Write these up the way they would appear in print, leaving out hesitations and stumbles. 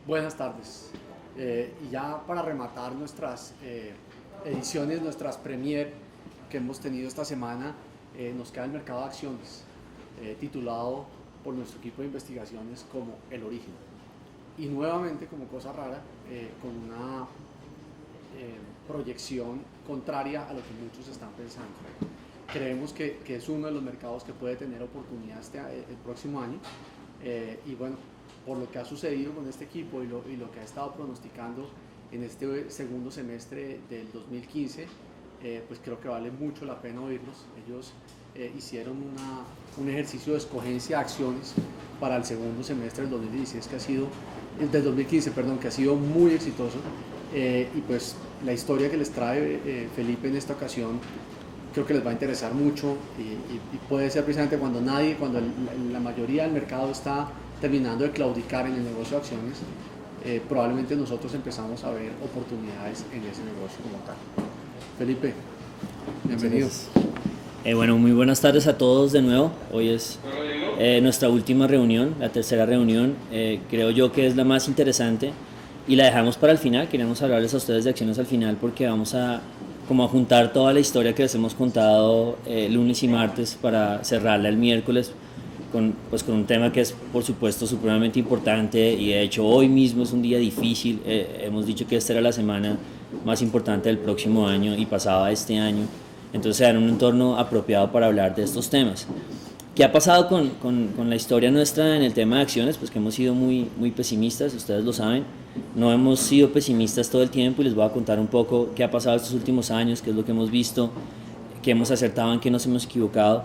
Buenas tardes. Y ya para rematar nuestras ediciones, nuestras premier que hemos tenido esta semana, nos queda el mercado de acciones, titulado por nuestro equipo de investigaciones como El Origen. Y nuevamente, como cosa rara, con una proyección contraria a lo que muchos están pensando. Creemos que es uno de los mercados que puede tener oportunidad el próximo año. Y bueno, por lo que ha sucedido con este equipo y lo que ha estado pronosticando en este segundo semestre del 2015, pues creo que vale mucho la pena oírlos. Ellos hicieron un ejercicio de escogencia de acciones para el segundo semestre del 2016 del 2015, perdón, que ha sido muy exitoso, y pues la historia que les trae Felipe en esta ocasión creo que les va a interesar mucho y puede ser precisamente cuando la mayoría del mercado está terminando de claudicar en el negocio de acciones, probablemente nosotros empezamos a ver oportunidades en ese negocio como tal. Felipe, bienvenido. Bueno, muy buenas tardes a todos de nuevo. Hoy es nuestra última reunión, la tercera reunión. Creo yo que es la más interesante y la dejamos para el final. Queríamos hablarles a ustedes de acciones al final porque vamos a juntar toda la historia que les hemos contado lunes y martes para cerrarla el miércoles con un tema que es por supuesto supremamente importante, y de hecho hoy mismo es un día difícil. Hemos dicho que esta era la semana más importante del próximo año y pasaba este año, entonces era un entorno apropiado para hablar de estos temas. ¿Qué ha pasado con la historia nuestra en el tema de acciones? Pues que hemos sido muy pesimistas, ustedes lo saben. No hemos sido pesimistas todo el tiempo y les voy a contar un poco qué ha pasado estos últimos años, qué es lo que hemos visto, qué hemos acertado, en qué nos hemos equivocado.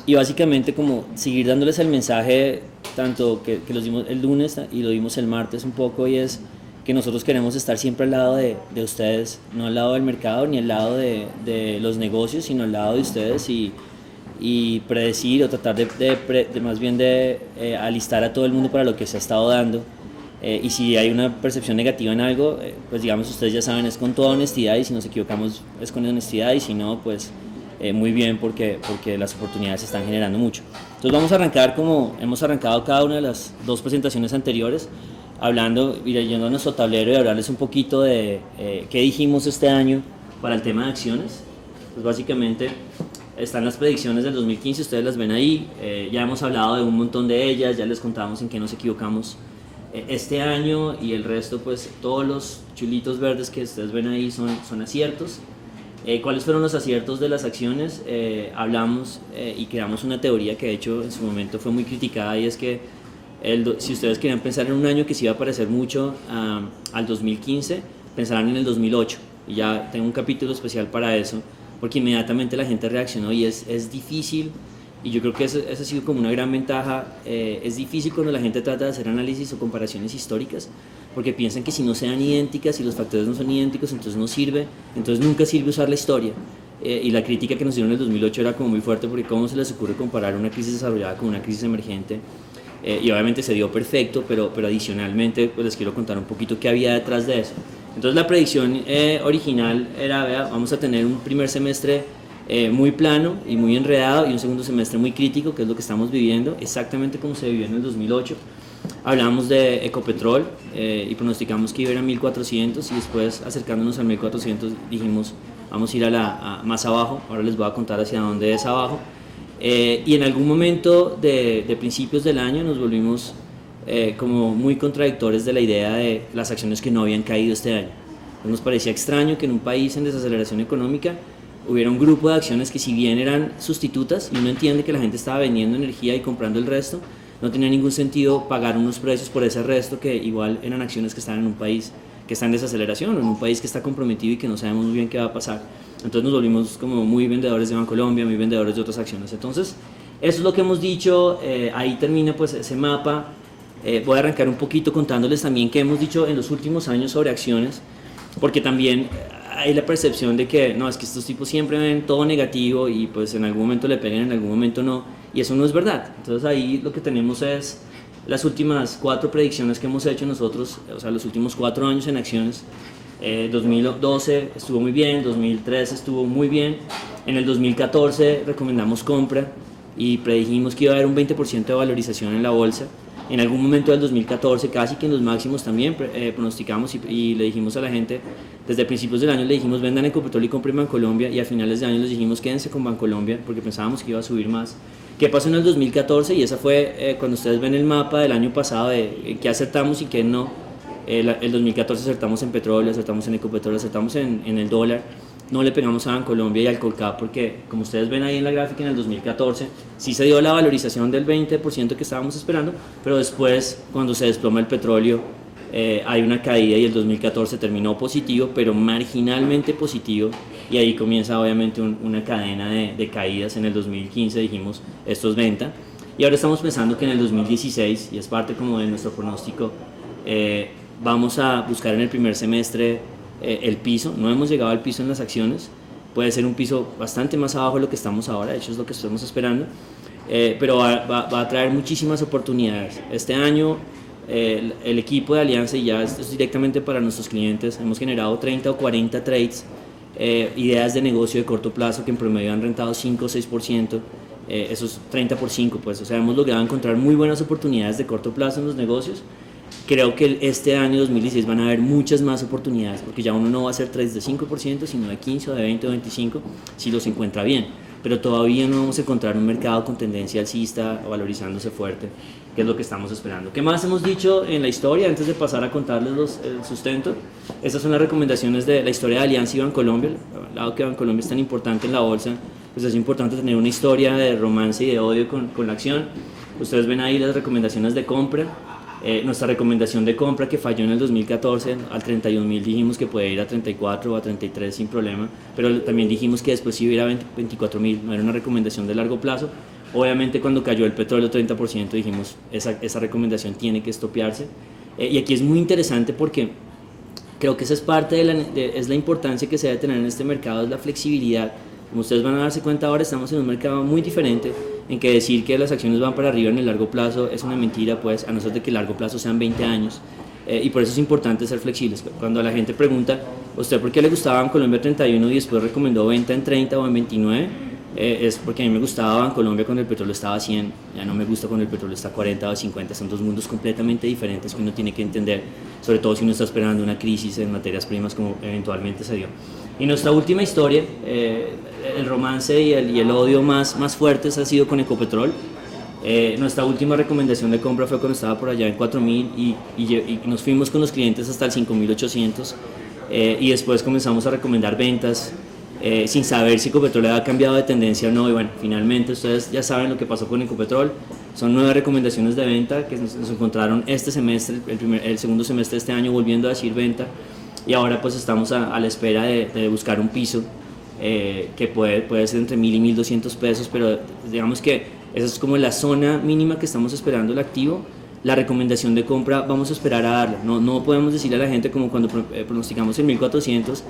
Y básicamente como seguir dándoles el mensaje tanto que los dimos el lunes y lo dimos el martes un poco, y es que nosotros queremos estar siempre al lado de ustedes, no al lado del mercado ni al lado de los negocios, sino al lado de ustedes y predecir o tratar de alistar a todo el mundo para lo que se ha estado dando. Y si hay una percepción negativa en algo, pues digamos, ustedes ya saben, es con toda honestidad, y si nos equivocamos es con honestidad, y si no, pues muy bien, porque las oportunidades se están generando mucho. Entonces vamos a arrancar como hemos arrancado cada una de las dos presentaciones anteriores, hablando y leyendo nuestro tablero y hablarles un poquito de qué dijimos este año para el tema de acciones. Pues básicamente están las predicciones del 2015, ustedes las ven ahí. Ya hemos hablado de un montón de ellas, ya les contamos en qué nos equivocamos este año, y el resto, pues todos los chulitos verdes que ustedes ven ahí son aciertos. ¿Cuáles fueron los aciertos de las acciones? Hablamos y creamos una teoría que de hecho en su momento fue muy criticada, y es que si ustedes querían pensar en un año que se iba a parecer mucho al 2015, pensarán en el 2008, y ya tengo un capítulo especial para eso, porque inmediatamente la gente reaccionó, y es difícil, y yo creo que esa ha sido como una gran ventaja. Es difícil cuando la gente trata de hacer análisis o comparaciones históricas, porque piensan que si no sean idénticas, si los factores no son idénticos, entonces no sirve, entonces nunca sirve usar la historia. Y la crítica que nos dieron en el 2008 era como muy fuerte, porque cómo se les ocurre comparar una crisis desarrollada con una crisis emergente. Y obviamente se dio perfecto, pero adicionalmente pues les quiero contar un poquito qué había detrás de eso. Entonces la predicción original era, vamos a tener un primer semestre muy plano y muy enredado, y un segundo semestre muy crítico, que es lo que estamos viviendo, exactamente como se vivió en el 2008. Hablamos de Ecopetrol y pronosticamos que iba a ir a 1400, y después, acercándonos al 1400, dijimos vamos a ir más abajo. Ahora les voy a contar hacia dónde es abajo. Y en algún momento de principios del año nos volvimos como muy contradictores de la idea de las acciones que no habían caído este año. Nos parecía extraño que en un país en desaceleración económica hubiera un grupo de acciones que, si bien eran sustitutas, y uno entiende que la gente estaba vendiendo energía y comprando el resto, no tenía ningún sentido pagar unos precios por ese resto, que igual eran acciones que están en un país que está en desaceleración, o en un país que está comprometido y que no sabemos muy bien qué va a pasar. Entonces nos volvimos como muy vendedores de Bancolombia, muy vendedores de otras acciones. Entonces eso es lo que hemos dicho. Ahí termina pues ese mapa. Voy a arrancar un poquito contándoles también qué hemos dicho en los últimos años sobre acciones, porque también hay la percepción de que no, es que estos tipos siempre ven todo negativo, y pues en algún momento le pegan, en algún momento no, y eso no es verdad. Entonces ahí lo que tenemos es las últimas 4 predicciones que hemos hecho nosotros, o sea, los últimos 4 años en acciones. 2012 estuvo muy bien, 2013 estuvo muy bien, en el 2014 recomendamos compra y predijimos que iba a haber un 20% de valorización en la bolsa. En algún momento del 2014, casi que en los máximos también, pronosticamos y le dijimos a la gente, desde principios del año le dijimos vendan Ecopetrol y compren Bancolombia, y a finales de año les dijimos quédense con Bancolombia porque pensábamos que iba a subir más. ¿Qué pasó en el 2014? Y esa fue cuando ustedes ven el mapa del año pasado de qué acertamos y qué no. El 2014 acertamos en petróleo, acertamos en Ecopetrol, acertamos en el dólar. No le pegamos a Bancolombia y al Colcap porque, como ustedes ven ahí en la gráfica, en el 2014 sí se dio la valorización del 20% que estábamos esperando, pero después, cuando se desploma el petróleo, hay una caída y el 2014 terminó positivo, pero marginalmente positivo, y ahí comienza obviamente una cadena de caídas. En el 2015 dijimos, esto es venta, y ahora estamos pensando que en el 2016, y es parte como de nuestro pronóstico, vamos a buscar en el primer semestre el piso. No hemos llegado al piso en las acciones, puede ser un piso bastante más abajo de lo que estamos ahora, de hecho es lo que estamos esperando, pero va a traer muchísimas oportunidades. Este año el equipo de Alianza, y ya esto es directamente para nuestros clientes, hemos generado 30 o 40 trades, ideas de negocio de corto plazo que en promedio han rentado 5 o 6%, eso es 30 por 5, pues, o sea, hemos logrado encontrar muy buenas oportunidades de corto plazo en los negocios. Creo que este año 2016 van a haber muchas más oportunidades, porque ya uno no va a hacer trades de 5%, sino de 15 o de 20 o 25, si los encuentra bien, pero todavía no vamos a encontrar un mercado con tendencia alcista o valorizándose fuerte, que es lo que estamos esperando. ¿Qué más hemos dicho en la historia antes de pasar a contarles el sustento? Estas son las recomendaciones de la historia de Alianza y Bancolombia. Dado que Bancolombia es tan importante en la bolsa, pues es importante tener una historia de romance y de odio con la acción. Ustedes ven ahí las recomendaciones de compra. Nuestra recomendación de compra, que falló en el 2014, al 31.000 dijimos que puede ir a 34 o a 33 sin problema, pero también dijimos que después iba a ir a 24.000, no era una recomendación de largo plazo. Obviamente cuando cayó el petróleo 30% dijimos esa recomendación tiene que estopearse, y aquí es muy interesante porque creo que esa es parte es la importancia que se debe tener en este mercado, es la flexibilidad. Como ustedes van a darse cuenta, ahora estamos en un mercado muy diferente, en que decir que las acciones van para arriba en el largo plazo es una mentira, pues, a no ser de que el largo plazo sean 20 años, y por eso es importante ser flexibles. Cuando la gente pregunta, ¿usted por qué le gustaba Bancolombia 31 y después recomendó venta en 30 o en 29? Es porque a mí me gustaba Bancolombia cuando el petróleo estaba a 100, ya no me gusta cuando el petróleo está a 40 o 50, son dos mundos completamente diferentes que uno tiene que entender, sobre todo si uno está esperando una crisis en materias primas como eventualmente se dio. Y nuestra última historia, el romance y el odio más fuertes ha sido con Ecopetrol. Nuestra última recomendación de compra fue cuando estaba por allá en 4.000 y nos fuimos con los clientes hasta el 5.800, y después comenzamos a recomendar ventas sin saber si Ecopetrol había cambiado de tendencia o no, y bueno, finalmente ustedes ya saben lo que pasó con Ecopetrol. Son 9 recomendaciones de venta que nos encontraron este semestre, el segundo semestre de este año, volviendo a decir venta, y ahora pues estamos a la espera de buscar un piso que puede ser entre 1.000 y 1.200 pesos, pero digamos que esa es como la zona mínima que estamos esperando el activo. La recomendación de compra vamos a esperar a darla, no podemos decirle a la gente como cuando pronosticamos en 1.400,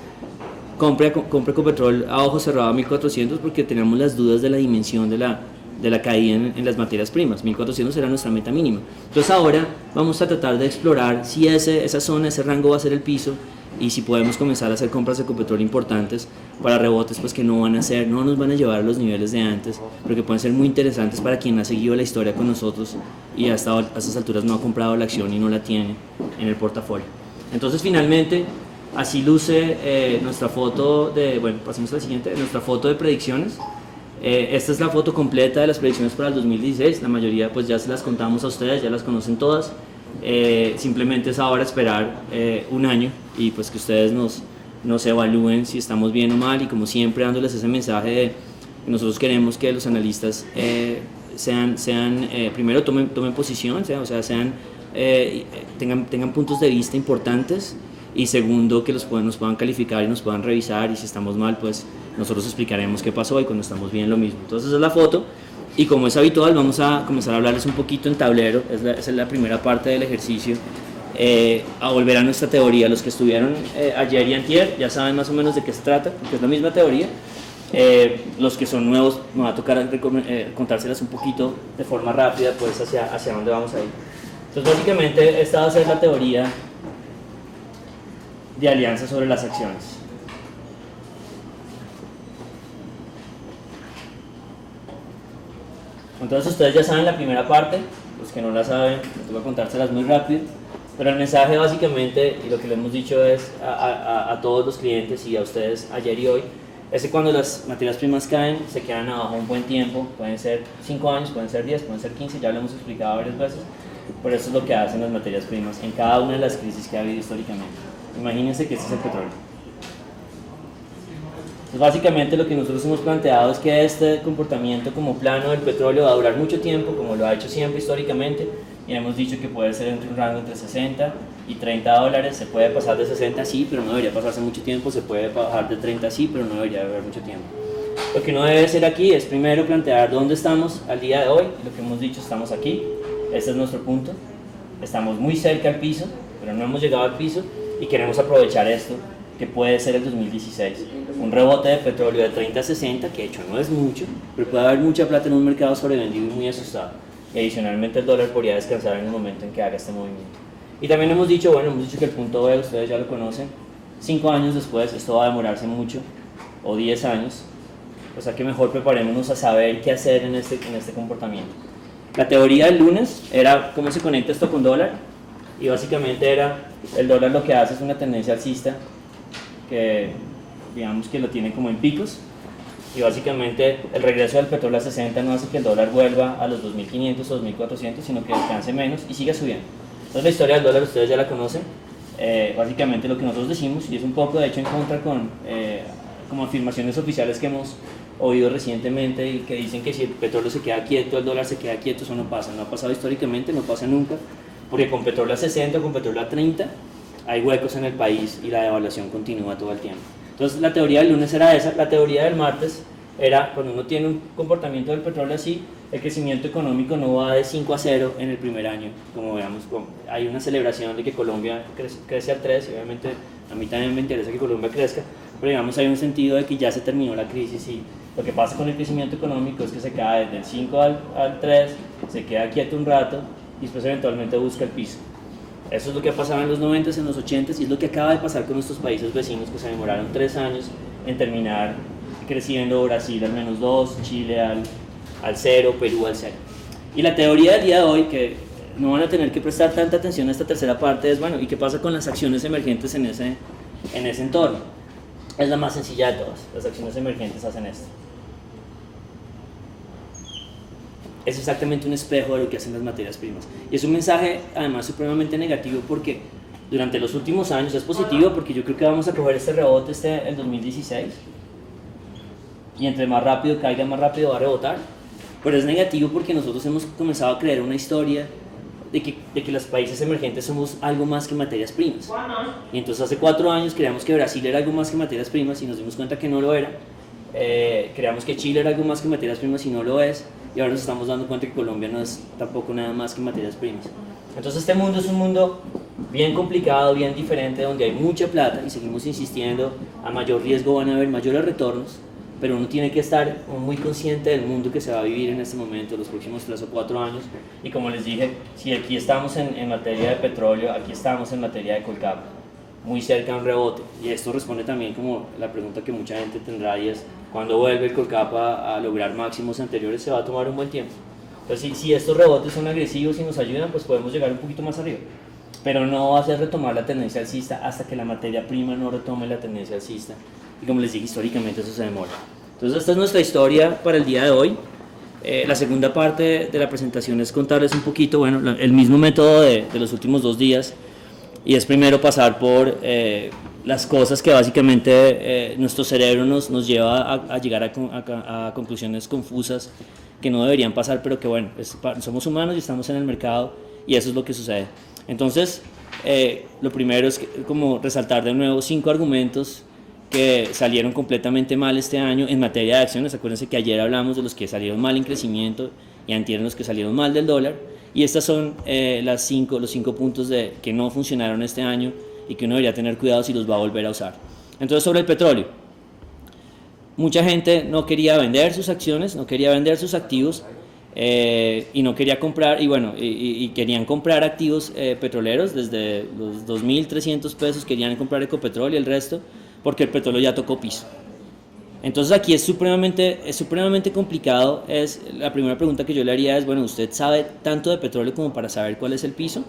compre Ecopetrol a ojo cerrado a 1.400, porque tenemos las dudas de la dimensión de la caída en las materias primas. 1.400 era nuestra meta mínima. Entonces ahora vamos a tratar de explorar si esa zona, ese rango va a ser el piso, y si podemos comenzar a hacer compras de Ecopetrol importantes para rebotes pues que no nos van a llevar a los niveles de antes, pero que pueden ser muy interesantes para quien ha seguido la historia con nosotros y a estas alturas no ha comprado la acción y no la tiene en el portafolio. Entonces finalmente así luce nuestra foto pasemos a la siguiente, nuestra foto de predicciones. Esta es la foto completa de las predicciones para el 2016, la mayoría pues ya se las contamos a ustedes, ya las conocen todas. Simplemente es ahora esperar un año y pues que ustedes nos evalúen si estamos bien o mal, y como siempre dándoles ese mensaje de que nosotros queremos que los analistas primero tomen posición, tengan puntos de vista importantes, y segundo que nos puedan calificar y nos puedan revisar, y si estamos mal pues nosotros explicaremos qué pasó, y cuando estamos bien lo mismo. Entonces esa es la foto. Y como es habitual, vamos a comenzar a hablarles un poquito en tablero. Esa es la primera parte del ejercicio. A volver a nuestra teoría. Los que estuvieron ayer y antier ya saben más o menos de qué se trata, porque es la misma teoría. Los que son nuevos, me va a tocar contárselas un poquito de forma rápida, pues hacia dónde vamos a ir. Entonces básicamente esta va a ser la teoría de Alianza sobre las acciones. Entonces ustedes ya saben la primera parte, los que no la saben, les voy a contárselas muy rápido, pero el mensaje básicamente, y lo que le hemos dicho es a todos los clientes y a ustedes ayer y hoy, es que cuando las materias primas caen, se quedan abajo un buen tiempo, pueden ser 5 años, pueden ser 10, pueden ser 15, ya lo hemos explicado varias veces, pero eso es lo que hacen las materias primas en cada una de las crisis que ha habido históricamente. Imagínense que este es el petróleo. Entonces, básicamente lo que nosotros hemos planteado es que este comportamiento como plano del petróleo va a durar mucho tiempo, como lo ha hecho siempre históricamente, y hemos dicho que puede ser entre un rango entre 60 y 30 dólares, se puede pasar de 60 sí, pero no debería pasarse mucho tiempo, se puede bajar de 30 sí, pero no debería haber mucho tiempo. Lo que uno debe hacer aquí es primero plantear dónde estamos al día de hoy, lo que hemos dicho, estamos aquí, este es nuestro punto, estamos muy cerca al piso, pero no hemos llegado al piso y queremos aprovechar esto, que puede ser el 2016, un rebote de petróleo de 30 a 60, que de hecho no es mucho, pero puede haber mucha plata en un mercado sobrevendido y muy asustado, y adicionalmente el dólar podría descansar en el momento en que haga este movimiento. Y también hemos dicho, que el punto B, ustedes ya lo conocen, 5 años después, esto va a demorarse mucho, o 10 años, o sea que mejor preparémonos a saber qué hacer en este comportamiento. La teoría del lunes era cómo se conecta esto con dólar, y básicamente era, el dólar lo que hace es una tendencia alcista, que digamos que lo tiene como en picos, y básicamente el regreso del petróleo a 60 no hace que el dólar vuelva a los 2.500 o 2.400, sino que descanse menos y siga subiendo. Entonces la historia del dólar ustedes ya la conocen, básicamente lo que nosotros decimos, y es un poco de hecho en contra con como afirmaciones oficiales que hemos oído recientemente y que dicen que si el petróleo se queda quieto, el dólar se queda quieto, eso no pasa, no ha pasado históricamente, no pasa nunca, porque con petróleo a 60 o con petróleo a 30 hay huecos en el país y la devaluación continúa todo el tiempo. Entonces la teoría del lunes era esa, la teoría del martes era cuando uno tiene un comportamiento del petróleo así, el crecimiento económico no va de 5 a 0 en el primer año, como veamos, hay una celebración de que Colombia crece al 3, y obviamente a mí también me interesa que Colombia crezca, pero digamos hay un sentido de que ya se terminó la crisis y lo que pasa con el crecimiento económico es que se cae del 5 al 3, se queda quieto un rato y después eventualmente busca el piso. Eso es lo que ha pasado en los 90s, en los 80s, y es lo que acaba de pasar con nuestros países vecinos que se demoraron 3 años en terminar creciendo, Brasil al menos 2, Chile al 0, Perú al 0. Y la teoría del día de hoy, que no van a tener que prestar tanta atención a esta tercera parte, es bueno, ¿y qué pasa con las acciones emergentes en ese entorno? Es la más sencilla de todas, las acciones emergentes hacen esto. Es exactamente un espejo de lo que hacen las materias primas. Y es un mensaje además supremamente negativo porque durante los últimos años es positivo porque yo creo que vamos a coger este rebote el 2016 y entre más rápido caiga, más rápido va a rebotar. Pero es negativo porque nosotros hemos comenzado a crear una historia de que los países emergentes somos algo más que materias primas. Y entonces hace 4 años creíamos que Brasil era algo más que materias primas y nos dimos cuenta que no lo era. Creíamos que Chile era algo más que materias primas y no lo es. Y ahora nos estamos dando cuenta que Colombia no es tampoco nada más que materias primas. Entonces este mundo es un mundo bien complicado, bien diferente, donde hay mucha plata y seguimos insistiendo, a mayor riesgo van a haber mayores retornos, pero uno tiene que estar muy consciente del mundo que se va a vivir en este momento, los próximos 3 o 4 años. Y como les dije, si aquí estamos en materia de petróleo, aquí estamos en materia de Colcap, muy cerca de un rebote. Y esto responde también como la pregunta que mucha gente tendrá y es, ¿cuándo vuelve el Colcap a lograr máximos anteriores? Se va a tomar un buen tiempo. Entonces, si estos rebotes son agresivos y nos ayudan, pues podemos llegar un poquito más arriba. Pero no va a hacer retomar la tendencia alcista hasta que la materia prima no retome la tendencia alcista. Y como les dije, históricamente eso se demora. Entonces, esta es nuestra historia para el día de hoy. La segunda parte de la presentación es contarles un poquito, bueno, el mismo método de los últimos 2 días. Y es primero pasar por las cosas que básicamente nuestro cerebro nos lleva a llegar a conclusiones confusas que no deberían pasar, pero que bueno, somos humanos y estamos en el mercado y eso es lo que sucede. Entonces, lo primero es como resaltar de nuevo 5 argumentos que salieron completamente mal este año en materia de acciones. Acuérdense que ayer hablamos de los que salieron mal en crecimiento y antier los que salieron mal del dólar. Y estas son los 5 puntos que no funcionaron este año y que uno debería tener cuidado si los va a volver a usar. Entonces, sobre el petróleo. Mucha gente no quería vender sus acciones, no quería vender sus activos y no quería comprar, y querían comprar activos petroleros desde los 2.300 pesos, querían comprar Ecopetrol y el resto, porque el petróleo ya tocó piso. Entonces aquí es supremamente complicado. La primera pregunta que yo le haría es, bueno, ¿usted sabe tanto de petróleo como para saber cuál es el piso?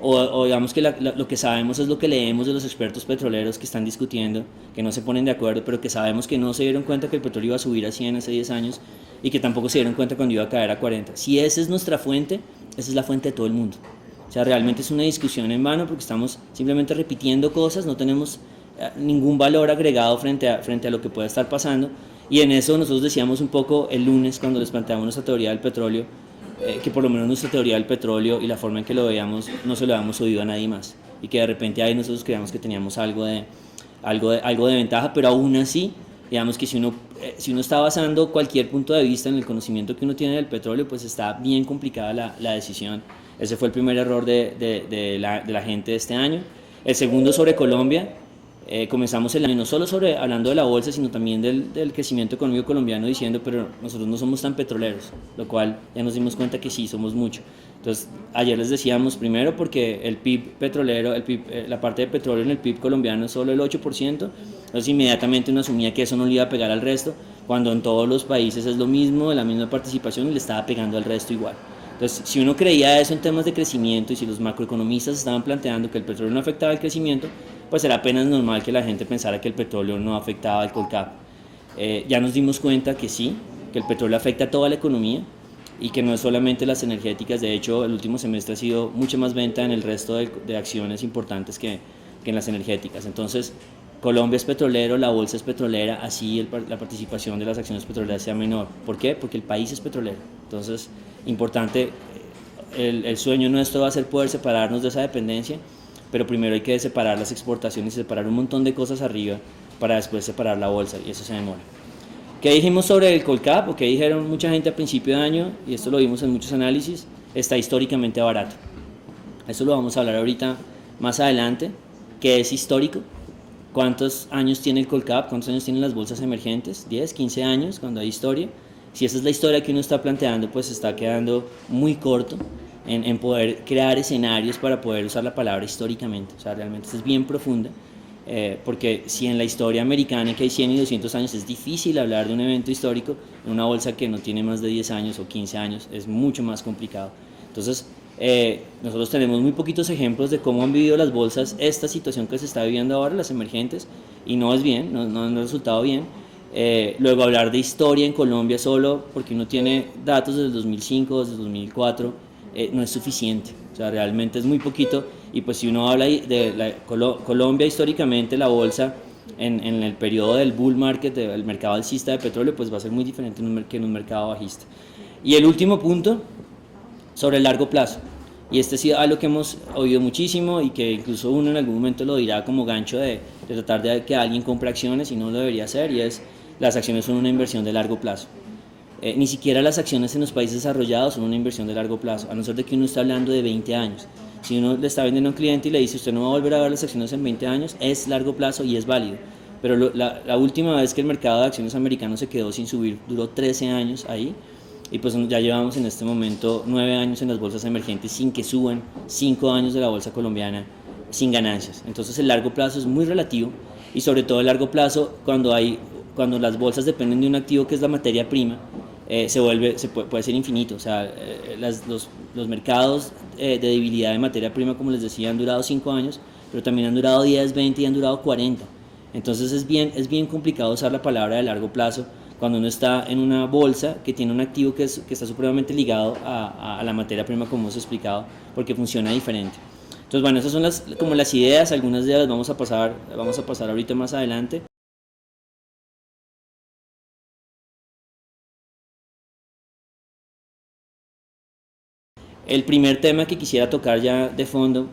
O digamos que lo que sabemos es lo que leemos de los expertos petroleros que están discutiendo, que no se ponen de acuerdo, pero que sabemos que no se dieron cuenta que el petróleo iba a subir a 100 hace 10 años y que tampoco se dieron cuenta cuando iba a caer a 40. Si esa es nuestra fuente, esa es la fuente de todo el mundo. O sea, realmente es una discusión en vano porque estamos simplemente repitiendo cosas, no tenemos ningún valor agregado frente a lo que pueda estar pasando. Y en eso nosotros decíamos un poco el lunes cuando les planteamos nuestra teoría del petróleo, que por lo menos nuestra teoría del petróleo y la forma en que lo veíamos no se lo habíamos oído a nadie más y que de repente ahí nosotros creíamos que teníamos algo de ventaja, pero aún así digamos que si uno está basando cualquier punto de vista en el conocimiento que uno tiene del petróleo, pues está bien complicada la decisión. Ese fue el primer error de la gente de este año. El segundo sobre Colombia. Comenzamos el año no solo hablando de la bolsa, sino también del crecimiento económico colombiano, diciendo, pero nosotros no somos tan petroleros, lo cual ya nos dimos cuenta que sí, somos mucho. Entonces, ayer les decíamos, primero porque el PIB petrolero, la parte de petróleo en el PIB colombiano es solo el 8%, entonces inmediatamente uno asumía que eso no le iba a pegar al resto, cuando en todos los países es lo mismo, la misma participación y le estaba pegando al resto igual. Entonces, si uno creía eso en temas de crecimiento y si los macroeconomistas estaban planteando que el petróleo no afectaba el crecimiento, pues era apenas normal que la gente pensara que el petróleo no afectaba al Colcap. Ya nos dimos cuenta que sí, que el petróleo afecta a toda la economía y que no es solamente las energéticas. De hecho, el último semestre ha sido mucha más venta en el resto de acciones importantes que en las energéticas. Entonces, Colombia es petrolero, la bolsa es petrolera, así la participación de las acciones petroleras sea menor. ¿Por qué? Porque el país es petrolero. Entonces, importante, el sueño nuestro va a ser poder separarnos de esa dependencia, pero primero hay que separar las exportaciones y separar un montón de cosas arriba para después separar la bolsa, y eso se demora. ¿Qué dijimos sobre el Colcap? O qué dijeron mucha gente a principio de año, y esto lo vimos en muchos análisis, está históricamente barato. Eso lo vamos a hablar ahorita más adelante. ¿Qué es histórico? ¿Cuántos años tiene el Colcap? ¿Cuántos años tienen las bolsas emergentes? 10, 15 años cuando hay historia. Si esa es la historia que uno está planteando, pues está quedando muy corto en poder crear escenarios para poder usar la palabra históricamente. O sea, realmente es bien profunda, porque si en la historia americana, que hay 100 y 200 años, es difícil hablar de un evento histórico, en una bolsa que no tiene más de 10 años o 15 años es mucho más complicado. Entonces, nosotros tenemos muy poquitos ejemplos de cómo han vivido las bolsas esta situación que se está viviendo ahora, las emergentes, y no es bien, no ha resultado bien. Luego hablar de historia en Colombia solo porque uno tiene datos desde el 2005, desde el 2004, no es suficiente. O sea, realmente es muy poquito. Y pues si uno habla de Colombia históricamente, la bolsa en el periodo del bull market, del mercado alcista de petróleo, pues va a ser muy diferente que en un mercado bajista. Y el último punto, sobre el largo plazo. Y este sí es algo que hemos oído muchísimo y que incluso uno en algún momento lo dirá como gancho de tratar de que alguien compre acciones y no lo debería hacer, y es: las acciones son una inversión de largo plazo. Ni siquiera las acciones en los países desarrollados son una inversión de largo plazo, a no ser de que uno esté hablando de 20 años. Si uno le está vendiendo a un cliente y le dice usted no va a volver a ver las acciones en 20 años, es largo plazo y es válido. Pero la última vez que el mercado de acciones americano se quedó sin subir, duró 13 años ahí, y pues ya llevamos en este momento 9 años en las bolsas emergentes sin que suban, 5 años de la bolsa colombiana sin ganancias. Entonces el largo plazo es muy relativo, y sobre todo el largo plazo cuando las bolsas dependen de un activo que es la materia prima, puede ser infinito. O sea, los mercados de debilidad de materia prima, como les decía, han durado 5 años, pero también han durado 10, 20 y han durado 40. Entonces es bien complicado usar la palabra de largo plazo cuando uno está en una bolsa que tiene un activo que está supremamente ligado a la materia prima, como hemos explicado, porque funciona diferente. Entonces, bueno, esas son como las ideas. Algunas de ellas vamos a pasar ahorita más adelante. El primer tema que quisiera tocar ya de fondo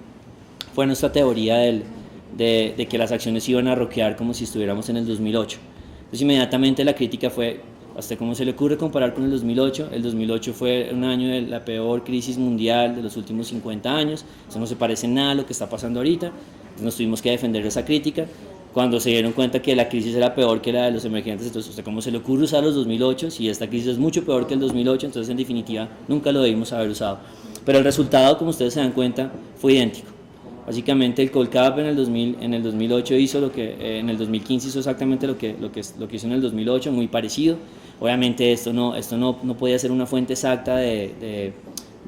fue nuestra teoría de que las acciones iban a rockear como si estuviéramos en el 2008. Entonces inmediatamente la crítica fue: ¿hasta cómo se le ocurre comparar con el 2008? El 2008 fue un año de la peor crisis mundial de los últimos 50 años, eso no se parece en nada a lo que está pasando ahorita. Entonces nos tuvimos que defender esa crítica. Cuando se dieron cuenta que la crisis era peor que la de los emergentes, entonces, ¿hasta cómo se le ocurre usar los 2008? Si esta crisis es mucho peor que el 2008, entonces en definitiva nunca lo debimos haber usado. Pero el resultado, como ustedes se dan cuenta, fue idéntico. Básicamente el Colcap en el 2008 hizo lo que en el 2015 hizo exactamente lo que hizo en el 2008, muy parecido. Obviamente esto no podía ser una fuente exacta de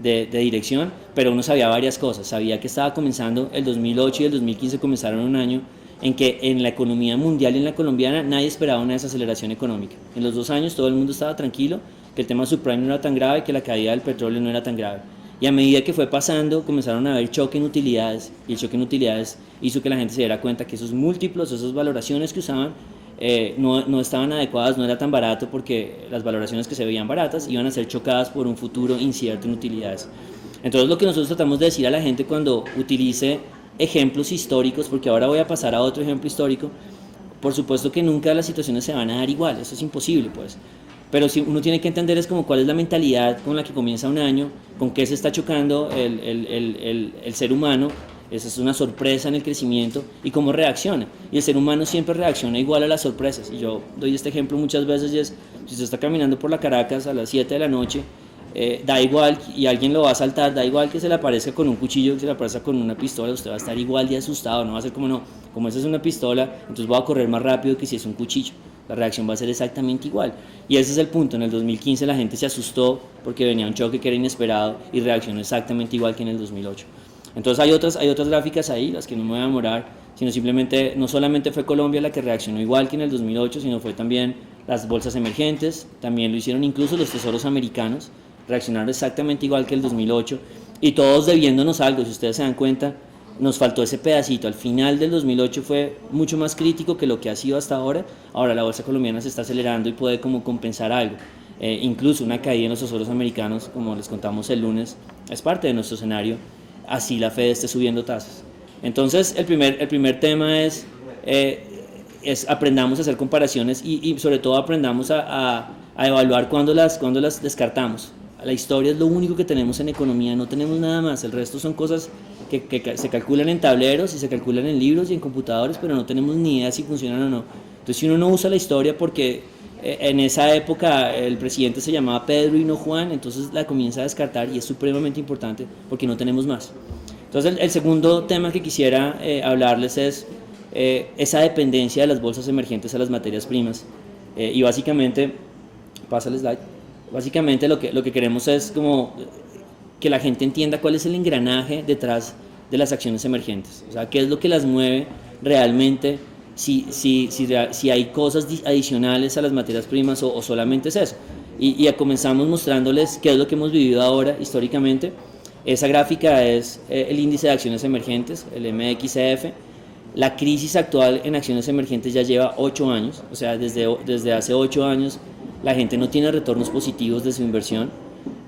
dirección, pero uno sabía varias cosas. Sabía que estaba comenzando el 2008 y el 2015 comenzaron un año en que en la economía mundial y en la colombiana nadie esperaba una desaceleración económica. En los 2 años todo el mundo estaba tranquilo, que el tema subprime no era tan grave, que la caída del petróleo no era tan grave. Y a medida que fue pasando, comenzaron a haber choque en utilidades, y el choque en utilidades hizo que la gente se diera cuenta que esos múltiplos, esas valoraciones que usaban, no estaban adecuadas, no era tan barato, porque las valoraciones que se veían baratas iban a ser chocadas por un futuro incierto en utilidades. Entonces lo que nosotros tratamos de decir a la gente cuando utilice ejemplos históricos, porque ahora voy a pasar a otro ejemplo histórico, por supuesto que nunca las situaciones se van a dar igual, eso es imposible pues, pero si uno tiene que entender es como cuál es la mentalidad con la que comienza un año, con qué se está chocando el ser humano. Esa es una sorpresa en el crecimiento y cómo reacciona. Y el ser humano siempre reacciona igual a las sorpresas. Y yo doy este ejemplo muchas veces y es, si usted está caminando por la Caracas a las 7 de la noche, da igual, y alguien lo va a asaltar, da igual que se le aparezca con un cuchillo, que se le aparezca con una pistola, usted va a estar igual de asustado, no va a ser como no, como esa es una pistola, entonces voy a correr más rápido que si es un cuchillo. La reacción va a ser exactamente igual. Y ese es el punto. En el 2015 la gente se asustó porque venía un choque que era inesperado y reaccionó exactamente igual que en el 2008. Entonces hay otras gráficas ahí, las que no me voy a demorar, sino simplemente, no solamente fue Colombia la que reaccionó igual que en el 2008, sino fue también las bolsas emergentes, también lo hicieron incluso los tesoros americanos, reaccionaron exactamente igual que el 2008, y todos debiéndonos algo. Si ustedes se dan cuenta, nos faltó ese pedacito. Al final del 2008 fue mucho más crítico que lo que ha sido hasta ahora. Ahora la bolsa colombiana se está acelerando y puede como compensar algo. Incluso una caída en los tesoros americanos, como les contamos el lunes, es parte de nuestro escenario, así la Fed esté subiendo tasas. Entonces el primer tema es aprendamos a hacer comparaciones y sobre todo aprendamos a evaluar cuando las descartamos. La historia es lo único que tenemos en economía, no tenemos nada más. El resto son cosas que se calculan en tableros y se calculan en libros y en computadores, pero no tenemos ni idea si funcionan o no. Entonces, si uno no usa la historia porque en esa época el presidente se llamaba Pedro y no Juan, entonces la comienza a descartar, y es supremamente importante porque no tenemos más. Entonces, el segundo tema que quisiera hablarles es esa dependencia de las bolsas emergentes a las materias primas. Y básicamente, pasa el slide, básicamente lo que queremos es como que la gente entienda cuál es el engranaje detrás de las acciones emergentes, o sea, qué es lo que las mueve realmente, si hay cosas adicionales a las materias primas o solamente es eso. Y ya comenzamos mostrándoles qué es lo que hemos vivido ahora históricamente. Esa gráfica es el índice de acciones emergentes, el MXCF. La crisis actual en acciones emergentes ya lleva 8 años, o sea, desde hace 8 años la gente no tiene retornos positivos de su inversión.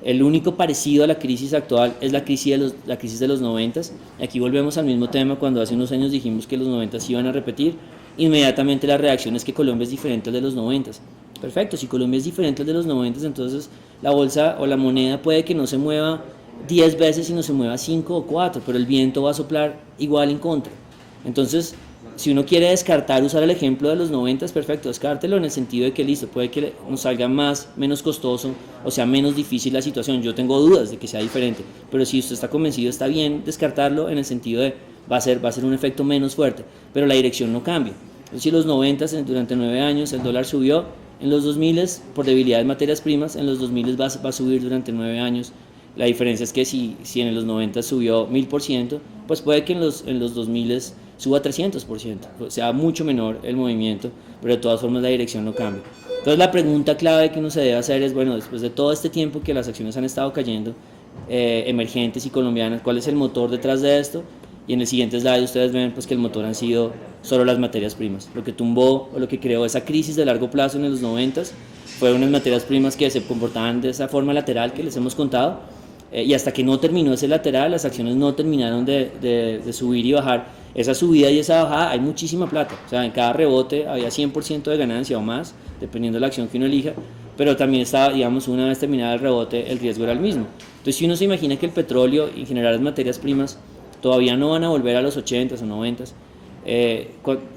El único parecido a la crisis actual es la crisis de los 90s. Aquí volvemos al mismo tema. Cuando hace unos años dijimos que los 90s se iban a repetir, inmediatamente la reacción es que Colombia es diferente al de los 90s. Perfecto, si Colombia es diferente al de los 90s, entonces la bolsa o la moneda puede que no se mueva 10 veces, sino se mueva 5 o 4, pero el viento va a soplar igual en contra. Entonces, si uno quiere descartar, usar el ejemplo de los 90s, perfecto, descártelo en el sentido de que listo, puede que nos salga menos costoso, o sea, menos difícil la situación. Yo tengo dudas de que sea diferente, pero si usted está convencido, está bien descartarlo en el sentido de va a ser un efecto menos fuerte, pero la dirección no cambia. Entonces, si los 90s, durante 9 años, el dólar subió, en los 2000s, por debilidad de materias primas, en los 2000s va a subir durante 9 años. La diferencia es que si en los 90 subió 1000%, pues puede que en los 2000 suba 300%, o sea, mucho menor el movimiento, pero de todas formas la dirección no cambia. Entonces la pregunta clave que uno se debe hacer es, bueno, después de todo este tiempo que las acciones han estado cayendo, emergentes y colombianas, ¿cuál es el motor detrás de esto? Y en el siguiente slide ustedes ven pues, que el motor han sido solo las materias primas. Lo que tumbó o lo que creó esa crisis de largo plazo en los 90s fueron unas materias primas que se comportaban de esa forma lateral que les hemos contado, y hasta que no terminó ese lateral, las acciones no terminaron de subir y bajar. Esa subida y esa bajada hay muchísima plata, o sea, en cada rebote había 100% de ganancia o más, dependiendo de la acción que uno elija, pero también estaba, digamos, una vez terminado el rebote, el riesgo era el mismo. Entonces, si uno se imagina que el petróleo y en general las materias primas todavía no van a volver a los 80s o 90s,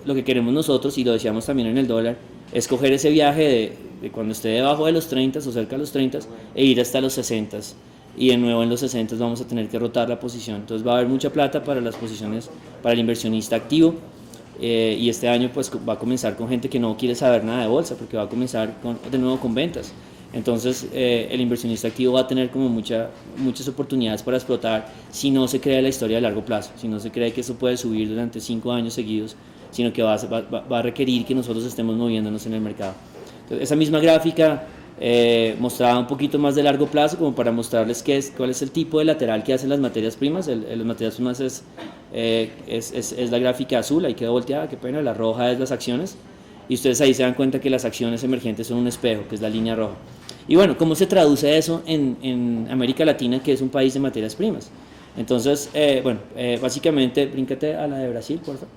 lo que queremos nosotros, y lo decíamos también en el dólar, es coger ese viaje de cuando esté debajo de los 30s o cerca de los 30s e ir hasta los 60s. y de nuevo en los 60 vamos a tener que rotar la posición. Entonces va a haber mucha plata para las posiciones, para el inversionista activo, y este año pues va a comenzar con gente que no quiere saber nada de bolsa, porque va a comenzar de nuevo con ventas. Entonces el inversionista activo va a tener como muchas oportunidades para explotar si no se cree la historia de largo plazo, si no se cree que eso puede subir durante 5 años seguidos, sino que va a requerir que nosotros estemos moviéndonos en el mercado. Entonces, esa misma gráfica mostraba un poquito más de largo plazo, como para mostrarles cuál es el tipo de lateral que hacen las materias primas. Las materias primas es la gráfica azul, ahí quedó volteada, qué pena, la roja es las acciones, y ustedes ahí se dan cuenta que las acciones emergentes son un espejo, que es la línea roja. Y bueno, ¿cómo se traduce eso en América Latina, que es un país de materias primas? Entonces, básicamente, bríncate a la de Brasil, por favor.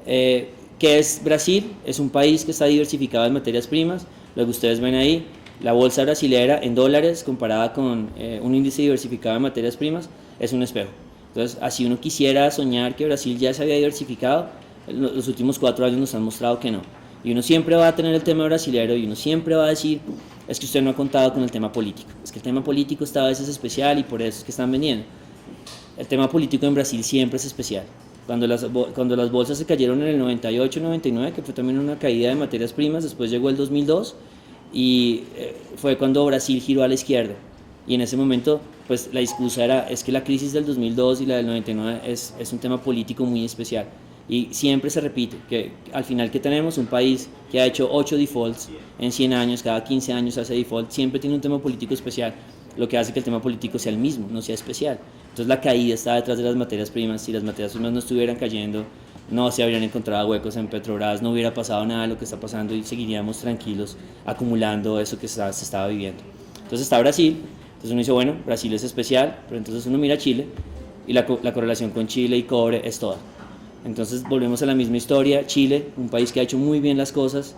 ¿Qué es Brasil? Es un país que está diversificado en materias primas. Lo que ustedes ven ahí, la bolsa brasilera en dólares comparada con un índice diversificado en materias primas, es un espejo. Entonces, así uno quisiera soñar que Brasil ya se había diversificado, los últimos 4 años nos han mostrado que no. Y uno siempre va a tener el tema brasilero y uno siempre va a decir, es que usted no ha contado con el tema político. Es que el tema político está a veces especial y por eso es que están vendiendo. El tema político en Brasil siempre es especial. Cuando las bolsas se cayeron en el 98-99, que fue también una caída de materias primas, después llegó el 2002 y fue cuando Brasil giró a la izquierda. Y en ese momento, pues la excusa es que la crisis del 2002 y la del 99 es un tema político muy especial. Y siempre se repite que al final que tenemos un país que ha hecho 8 defaults en 100 años, cada 15 años hace default, siempre tiene un tema político especial, lo que hace que el tema político sea el mismo, no sea especial. Entonces la caída está detrás de las materias primas. Si las materias primas no estuvieran cayendo, no se habrían encontrado huecos en Petrobras, no hubiera pasado nada de lo que está pasando y seguiríamos tranquilos acumulando eso que se estaba viviendo. Entonces está Brasil, entonces uno dice, bueno, Brasil es especial, pero entonces uno mira Chile y la correlación con Chile y cobre es toda. Entonces volvemos a la misma historia. Chile, un país que ha hecho muy bien las cosas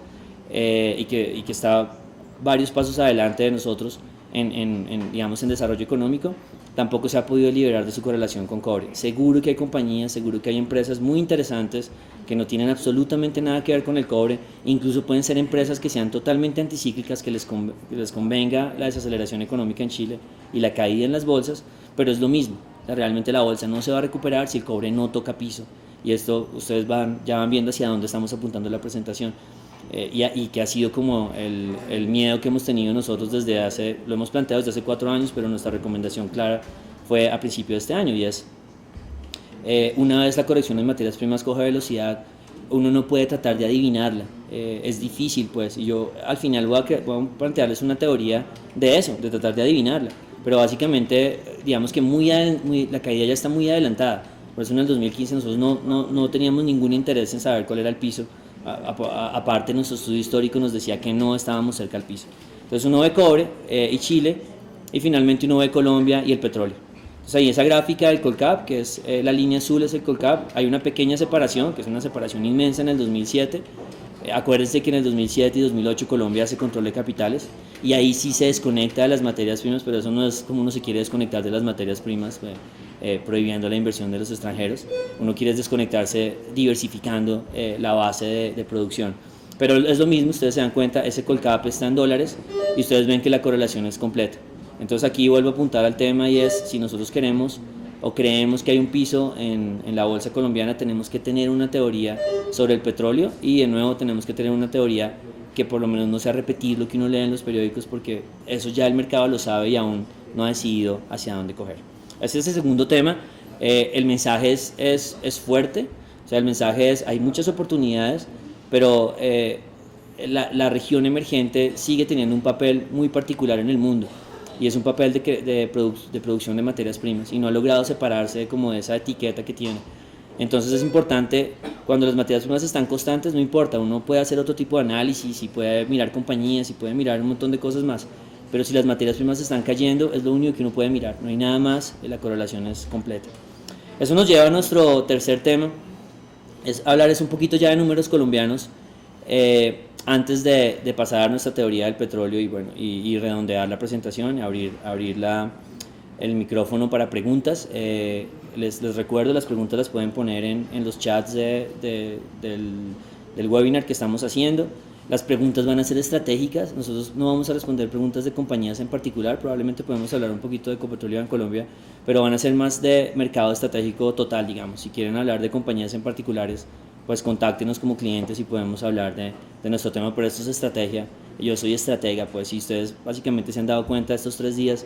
y que está varios pasos adelante de nosotros en desarrollo económico, tampoco se ha podido liberar de su correlación con cobre. Seguro que hay compañías, seguro que hay empresas muy interesantes que no tienen absolutamente nada que ver con el cobre, incluso pueden ser empresas que sean totalmente anticíclicas, que les convenga la desaceleración económica en Chile y la caída en las bolsas, pero es lo mismo. Realmente la bolsa no se va a recuperar si el cobre no toca piso. Y esto ustedes ya van viendo hacia dónde estamos apuntando la presentación, y que ha sido como el miedo que hemos tenido nosotros lo hemos planteado desde hace 4 años, pero nuestra recomendación clara fue a principio de este año, y es, una vez la corrección en materias primas coge velocidad, uno no puede tratar de adivinarla, es difícil pues, y yo al final voy a plantearles una teoría de eso, de tratar de adivinarla, pero básicamente digamos que la caída ya está muy adelantada. Por eso en el 2015 nosotros no teníamos ningún interés en saber cuál era el piso. Aparte, nuestro estudio histórico nos decía que no estábamos cerca al piso. Entonces uno ve cobre y Chile, y finalmente uno ve Colombia y el petróleo. Entonces ahí esa gráfica del Colcap, que es la línea azul es el Colcap, hay una pequeña separación, que es una separación inmensa en el 2007. Acuérdense que en el 2007 y 2008 Colombia hace control de capitales y ahí sí se desconecta de las materias primas, pero eso no es como uno se quiere desconectar de las materias primas, prohibiendo la inversión de los extranjeros. Uno quiere desconectarse diversificando la base de producción. Pero es lo mismo, ustedes se dan cuenta, ese Colcap está en dólares y ustedes ven que la correlación es completa. Entonces aquí vuelvo a apuntar al tema, y es, si nosotros queremos o creemos que hay un piso en la bolsa colombiana, tenemos que tener una teoría sobre el petróleo, y de nuevo tenemos que tener una teoría que por lo menos no sea repetir lo que uno lee en los periódicos, porque eso ya el mercado lo sabe y aún no ha decidido hacia dónde coger. Ese es el segundo tema. El mensaje es fuerte, o sea, el mensaje es, hay muchas oportunidades, pero la región emergente sigue teniendo un papel muy particular en el mundo, y es un papel de producción de materias primas, y no ha logrado separarse como de esa etiqueta que tiene. Entonces es importante, cuando las materias primas están constantes, no importa, uno puede hacer otro tipo de análisis y puede mirar compañías y puede mirar un montón de cosas más, pero si las materias primas están cayendo, es lo único que uno puede mirar, no hay nada más, la correlación es completa. Eso nos lleva a nuestro tercer tema, es hablar un poquito ya de números colombianos, antes de pasar a nuestra teoría del petróleo y redondear la presentación, abrir el micrófono para preguntas. Les recuerdo, las preguntas las pueden poner en los chats del webinar que estamos haciendo. Las preguntas van a ser estratégicas, nosotros no vamos a responder preguntas de compañías en particular, probablemente podemos hablar un poquito de Ecopetrol en Colombia, pero van a ser más de mercado estratégico total, digamos. Si quieren hablar de compañías en particulares, pues contáctenos como clientes y podemos hablar de nuestro tema, pero esto es estrategia, yo soy estratega, pues si ustedes básicamente se han dado cuenta estos 3 días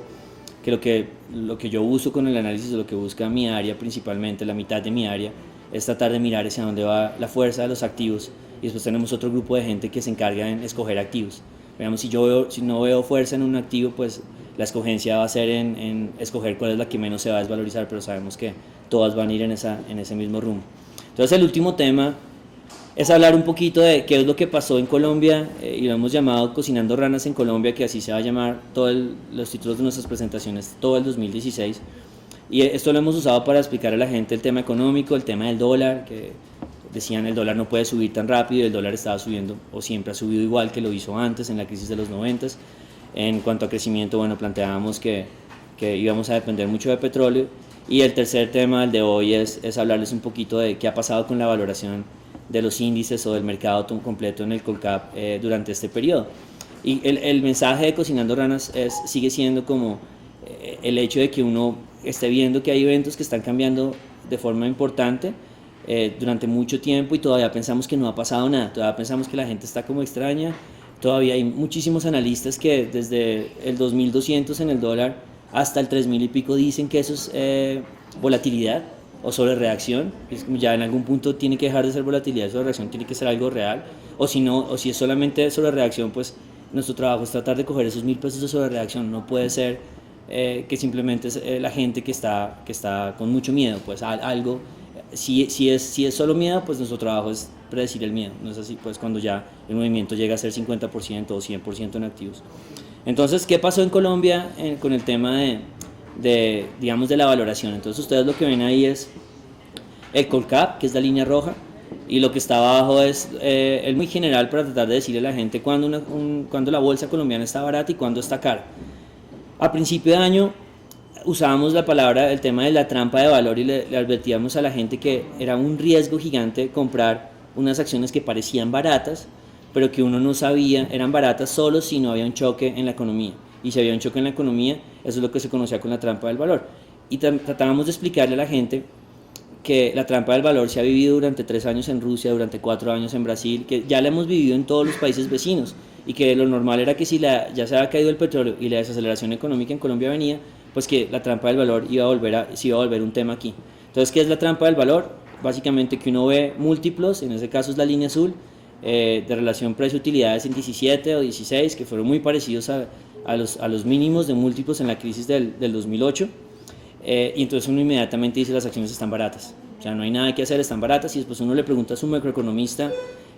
que lo que yo uso con el análisis, lo que busca mi área principalmente, la mitad de mi área, es tratar de mirar hacia dónde va la fuerza de los activos, y después tenemos otro grupo de gente que se encarga en escoger activos. Digamos, si no veo fuerza en un activo, pues la escogencia va a ser en escoger cuál es la que menos se va a desvalorizar, pero sabemos que todas van a ir en ese mismo rumbo. Entonces el último tema es hablar un poquito de qué es lo que pasó en Colombia, y lo hemos llamado Cocinando Ranas en Colombia, que así se va a llamar los títulos de nuestras presentaciones todo el 2016. Y esto lo hemos usado para explicar a la gente el tema económico, el tema del dólar, que decían el dólar no puede subir tan rápido, el dólar estaba subiendo o siempre ha subido igual que lo hizo antes en la crisis de los 90. En cuanto a crecimiento, bueno, planteábamos que íbamos a depender mucho de petróleo. Y el tercer tema, el de hoy, es hablarles un poquito de qué ha pasado con la valoración de los índices o del mercado completo en el Colcap durante este periodo. Y el mensaje de Cocinando Ranas sigue siendo como el hecho de que uno esté viendo que hay eventos que están cambiando de forma importante durante mucho tiempo y todavía pensamos que no ha pasado nada, todavía pensamos que la gente está como extraña, todavía hay muchísimos analistas que desde el 2200 en el dólar hasta el 3000 y pico dicen que eso es volatilidad o sobrereacción. Ya en algún punto tiene que dejar de ser volatilidad, sobrereacción tiene que ser algo real, o si no, o si es solamente sobrereacción, pues nuestro trabajo es tratar de coger esos 1000 pesos de sobrereacción. No puede ser que simplemente es la gente que está con mucho miedo, pues algo, si es solo miedo, pues nuestro trabajo es predecir el miedo, no es así, pues cuando ya el movimiento llega a ser 50% o 100% en activos. Entonces, ¿qué pasó en Colombia con el tema digamos, de la valoración? Entonces ustedes lo que ven ahí es el Colcap, que es la línea roja, y lo que está abajo es muy general para tratar de decirle a la gente cuándo la bolsa colombiana está barata y cuándo está cara. A principio de año usábamos el tema de la trampa de valor, y le advertíamos a la gente que era un riesgo gigante comprar unas acciones que parecían baratas, pero que uno no sabía, eran baratas solo si no había un choque en la economía. Y si había un choque en la economía, eso es lo que se conocía con la trampa del valor. Y tratábamos de explicarle a la gente que la trampa del valor se ha vivido durante 3 años en Rusia, durante 4 años en Brasil, que ya la hemos vivido en todos los países vecinos, y que lo normal era que si ya se había caído el petróleo y la desaceleración económica en Colombia venía, pues que la trampa del valor se iba a volver un tema aquí. Entonces, ¿qué es la trampa del valor? Básicamente que uno ve múltiplos, en ese caso es la línea azul, de relación precio-utilidades en 17 o 16, que fueron muy parecidos a los mínimos de múltiplos en la crisis del 2008, y entonces uno inmediatamente dice las acciones están baratas, o sea, no hay nada que hacer, están baratas. Y después uno le pregunta a su macroeconomista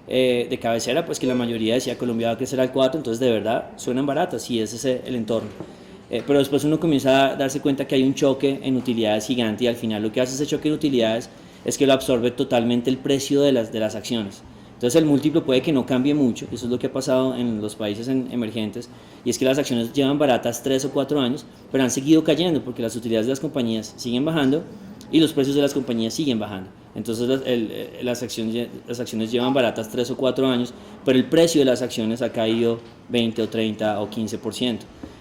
de cabecera, pues que la mayoría decía Colombia va a crecer al 4, entonces de verdad suenan baratas y ese es el entorno. Pero después uno comienza a darse cuenta que hay un choque en utilidades gigante, y al final lo que hace ese choque en utilidades es que lo absorbe totalmente el precio de las acciones. Entonces el múltiplo puede que no cambie mucho, eso es lo que ha pasado en los países emergentes, y es que las acciones llevan baratas 3 o 4 años, pero han seguido cayendo porque las utilidades de las compañías siguen bajando y los precios de las compañías siguen bajando. Entonces las acciones llevan baratas 3 o 4 años, pero el precio de las acciones ha caído 20 o 30 o 15%.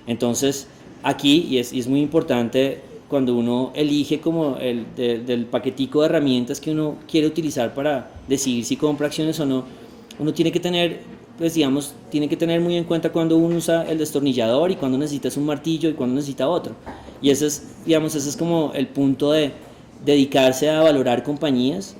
Entonces aquí, y es muy importante, cuando uno elige como del paquetico de herramientas que uno quiere utilizar para decidir si compra acciones o no, uno tiene que tener, pues digamos, tiene que tener muy en cuenta cuando uno usa el destornillador y cuando necesitas un martillo y cuando necesita otro. Y ese es como el punto de dedicarse a valorar compañías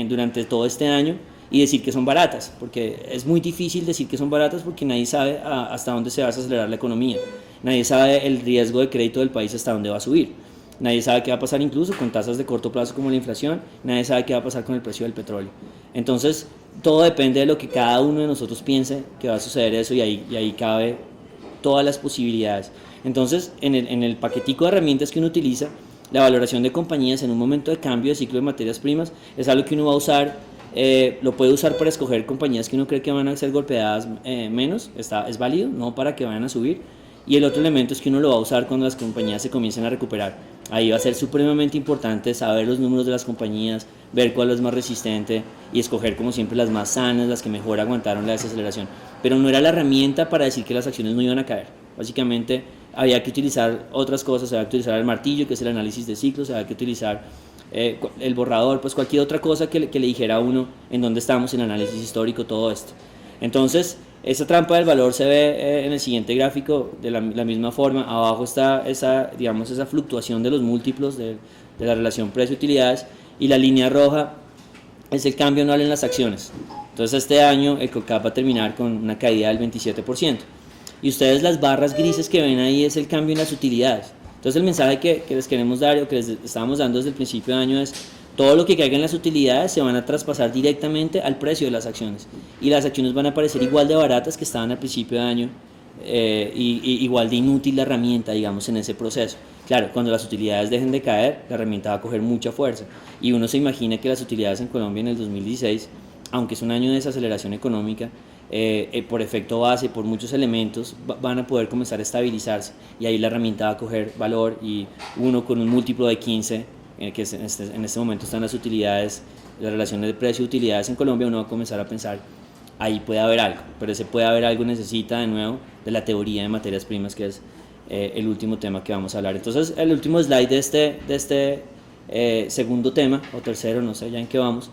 durante todo este año y decir que son baratas, porque es muy difícil decir que son baratas porque nadie sabe hasta dónde se va a acelerar la economía. Nadie sabe el riesgo de crédito del país hasta dónde va a subir. Nadie sabe qué va a pasar incluso con tasas de corto plazo como la inflación. Nadie sabe qué va a pasar con el precio del petróleo. Entonces, todo depende de lo que cada uno de nosotros piense que va a suceder eso, y ahí cabe todas las posibilidades. Entonces, en el paquetico de herramientas que uno utiliza, la valoración de compañías en un momento de cambio de ciclo de materias primas es algo que uno va a usar. Lo puede usar para escoger compañías que uno cree que van a ser golpeadas menos, es válido, no para que vayan a subir. Y el otro elemento es que uno lo va a usar cuando las compañías se comiencen a recuperar. Ahí va a ser supremamente importante saber los números de las compañías, ver cuál es más resistente y escoger como siempre las más sanas, las que mejor aguantaron la desaceleración. Pero no era la herramienta para decir que las acciones no iban a caer. Básicamente había que utilizar otras cosas, había que utilizar el martillo, que es el análisis de ciclos, había que utilizar el borrador, pues cualquier otra cosa que le dijera a uno en dónde estamos, en el análisis histórico, todo esto. Entonces, esa trampa del valor se ve en el siguiente gráfico de la misma forma. Abajo está esa fluctuación de los múltiplos de la relación precio-utilidades, y la línea roja es el cambio anual en las acciones. Entonces este año el Colcap va a terminar con una caída del 27%. Y ustedes, las barras grises que ven ahí, es el cambio en las utilidades. Entonces el mensaje que les queremos dar, o que les estábamos dando desde el principio de año, es: todo lo que caiga en las utilidades se van a traspasar directamente al precio de las acciones, y las acciones van a parecer igual de baratas que estaban al principio de año, y igual de inútil la herramienta, digamos, en ese proceso. Claro, cuando las utilidades dejen de caer, la herramienta va a coger mucha fuerza, y uno se imagina que las utilidades en Colombia en el 2016, aunque es un año de desaceleración económica, por efecto base, por muchos elementos, van a poder comenzar a estabilizarse, y ahí la herramienta va a coger valor, y uno con un múltiplo de 15, que en este momento están las utilidades, las relaciones de precio-utilidades en Colombia, uno va a comenzar a pensar: ahí puede haber algo, pero ese puede haber algo necesita de nuevo de la teoría de materias primas, que es el último tema que vamos a hablar. Entonces, el último slide de este segundo tema, o tercero, no sé ya en qué vamos,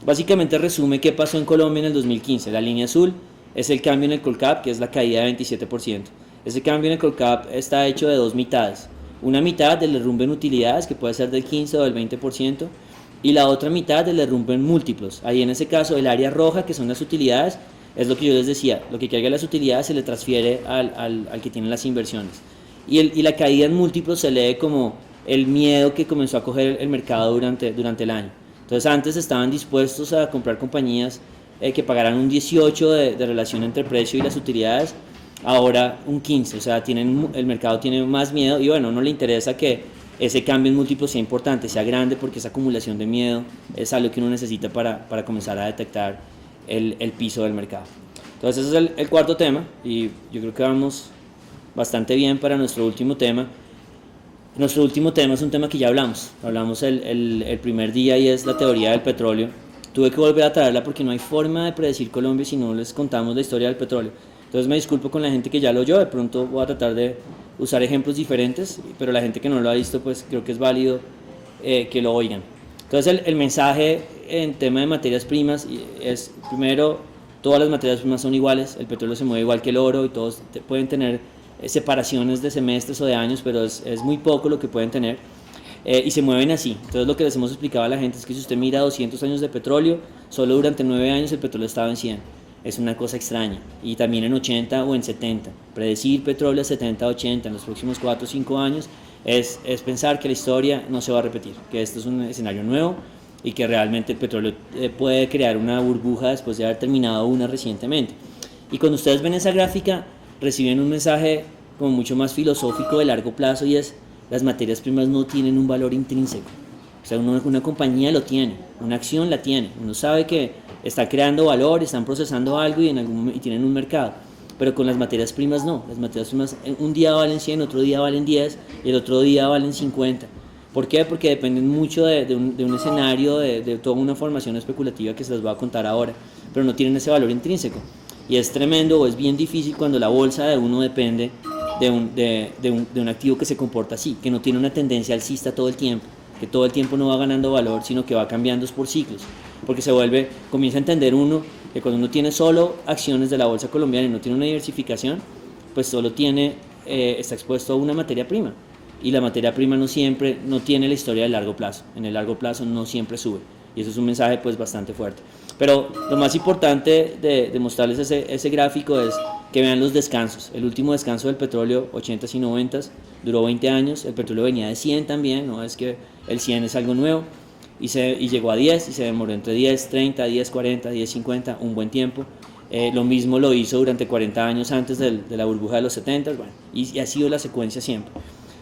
básicamente resume qué pasó en Colombia en el 2015. La línea azul es el cambio en el Colcap, que es la caída de 27%. Ese cambio en el Colcap está hecho de dos mitades: una mitad del derrumbe en utilidades, que puede ser del 15 o del 20%, y la otra mitad del derrumbe en múltiplos. Ahí, en ese caso, el área roja, que son las utilidades, es lo que yo les decía: lo que caiga en las utilidades se le transfiere al que tiene las inversiones, y la caída en múltiplos se lee como el miedo que comenzó a coger el mercado durante el año. Entonces, antes estaban dispuestos a comprar compañías que pagaran un 18 de relación entre precio y las utilidades, ahora un 15, o sea, el mercado tiene más miedo, y bueno, no le interesa que ese cambio en múltiplos sea importante, sea grande, porque esa acumulación de miedo es algo que uno necesita para comenzar a detectar el piso del mercado. Entonces ese es el cuarto tema, y yo creo que vamos bastante bien para nuestro último tema. Nuestro último tema es un tema que ya hablamos el primer día, y es la teoría del petróleo. Tuve que volver a traerla porque no hay forma de predecir Colombia si no les contamos la historia del petróleo. Entonces me disculpo con la gente que ya lo oyó, de pronto voy a tratar de usar ejemplos diferentes, pero la gente que no lo ha visto, pues creo que es válido que lo oigan. Entonces el mensaje en tema de materias primas es: primero, todas las materias primas son iguales, el petróleo se mueve igual que el oro, y todos pueden tener separaciones de semestres o de años, pero es muy poco lo que pueden tener, y se mueven así. Entonces lo que les hemos explicado a la gente es que si usted mira 200 años de petróleo, solo durante 9 años el petróleo estaba en 100. Es una cosa extraña. Y también en 80 o en 70. Predecir petróleo a 70, 80 en los próximos 4 o 5 años es pensar que la historia no se va a repetir, que esto es un escenario nuevo, y que realmente el petróleo puede crear una burbuja después de haber terminado una recientemente. Y cuando ustedes ven esa gráfica, reciben un mensaje como mucho más filosófico de largo plazo, y es: las materias primas no tienen un valor intrínseco. O sea, una compañía lo tiene, una acción la tiene, uno sabe que está creando valor, están procesando algo, y tienen un mercado. Pero con las materias primas no. Las materias primas un día valen 100, otro día valen 10, y el otro día valen 50. ¿Por qué? Porque dependen mucho de un escenario, de toda una formación especulativa que se les voy a contar ahora, pero no tienen ese valor intrínseco. Y es tremendo, o es bien difícil, cuando la bolsa de uno depende de un activo que se comporta así, que no tiene una tendencia alcista todo el tiempo, que todo el tiempo no va ganando valor, sino que va cambiando por ciclos, porque comienza a entender uno que cuando uno tiene solo acciones de la bolsa colombiana y no tiene una diversificación, pues solo está expuesto a una materia prima, y la materia prima no tiene la historia del largo plazo. En el largo plazo no siempre sube, y eso es un mensaje pues bastante fuerte. Pero lo más importante de mostrarles ese gráfico es que vean los descansos. El último descanso del petróleo, 80s y 90s, duró 20 años. El petróleo venía de 100 también, no es que el 100 es algo nuevo, y llegó a 10, y se demoró entre 10, 30, 10, 40, 10, 50, un buen tiempo. Lo mismo lo hizo durante 40 años antes de la burbuja de los 70, bueno, y ha sido la secuencia siempre.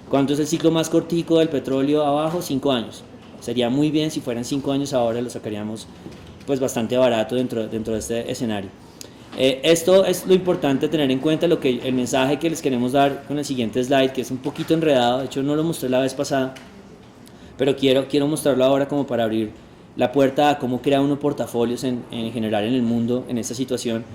¿Cuánto es el ciclo más cortico del petróleo abajo? 5 años. Sería muy bien si fueran 5 años ahora, lo sacaríamos pues bastante barato dentro de este escenario. Esto es lo importante tener en cuenta, el mensaje que les queremos dar con el siguiente slide, que es un poquito enredado. De hecho no lo mostré la vez pasada, pero quiero mostrarlo ahora como para abrir la puerta a cómo crea uno portafolios en general en el mundo en esta situación.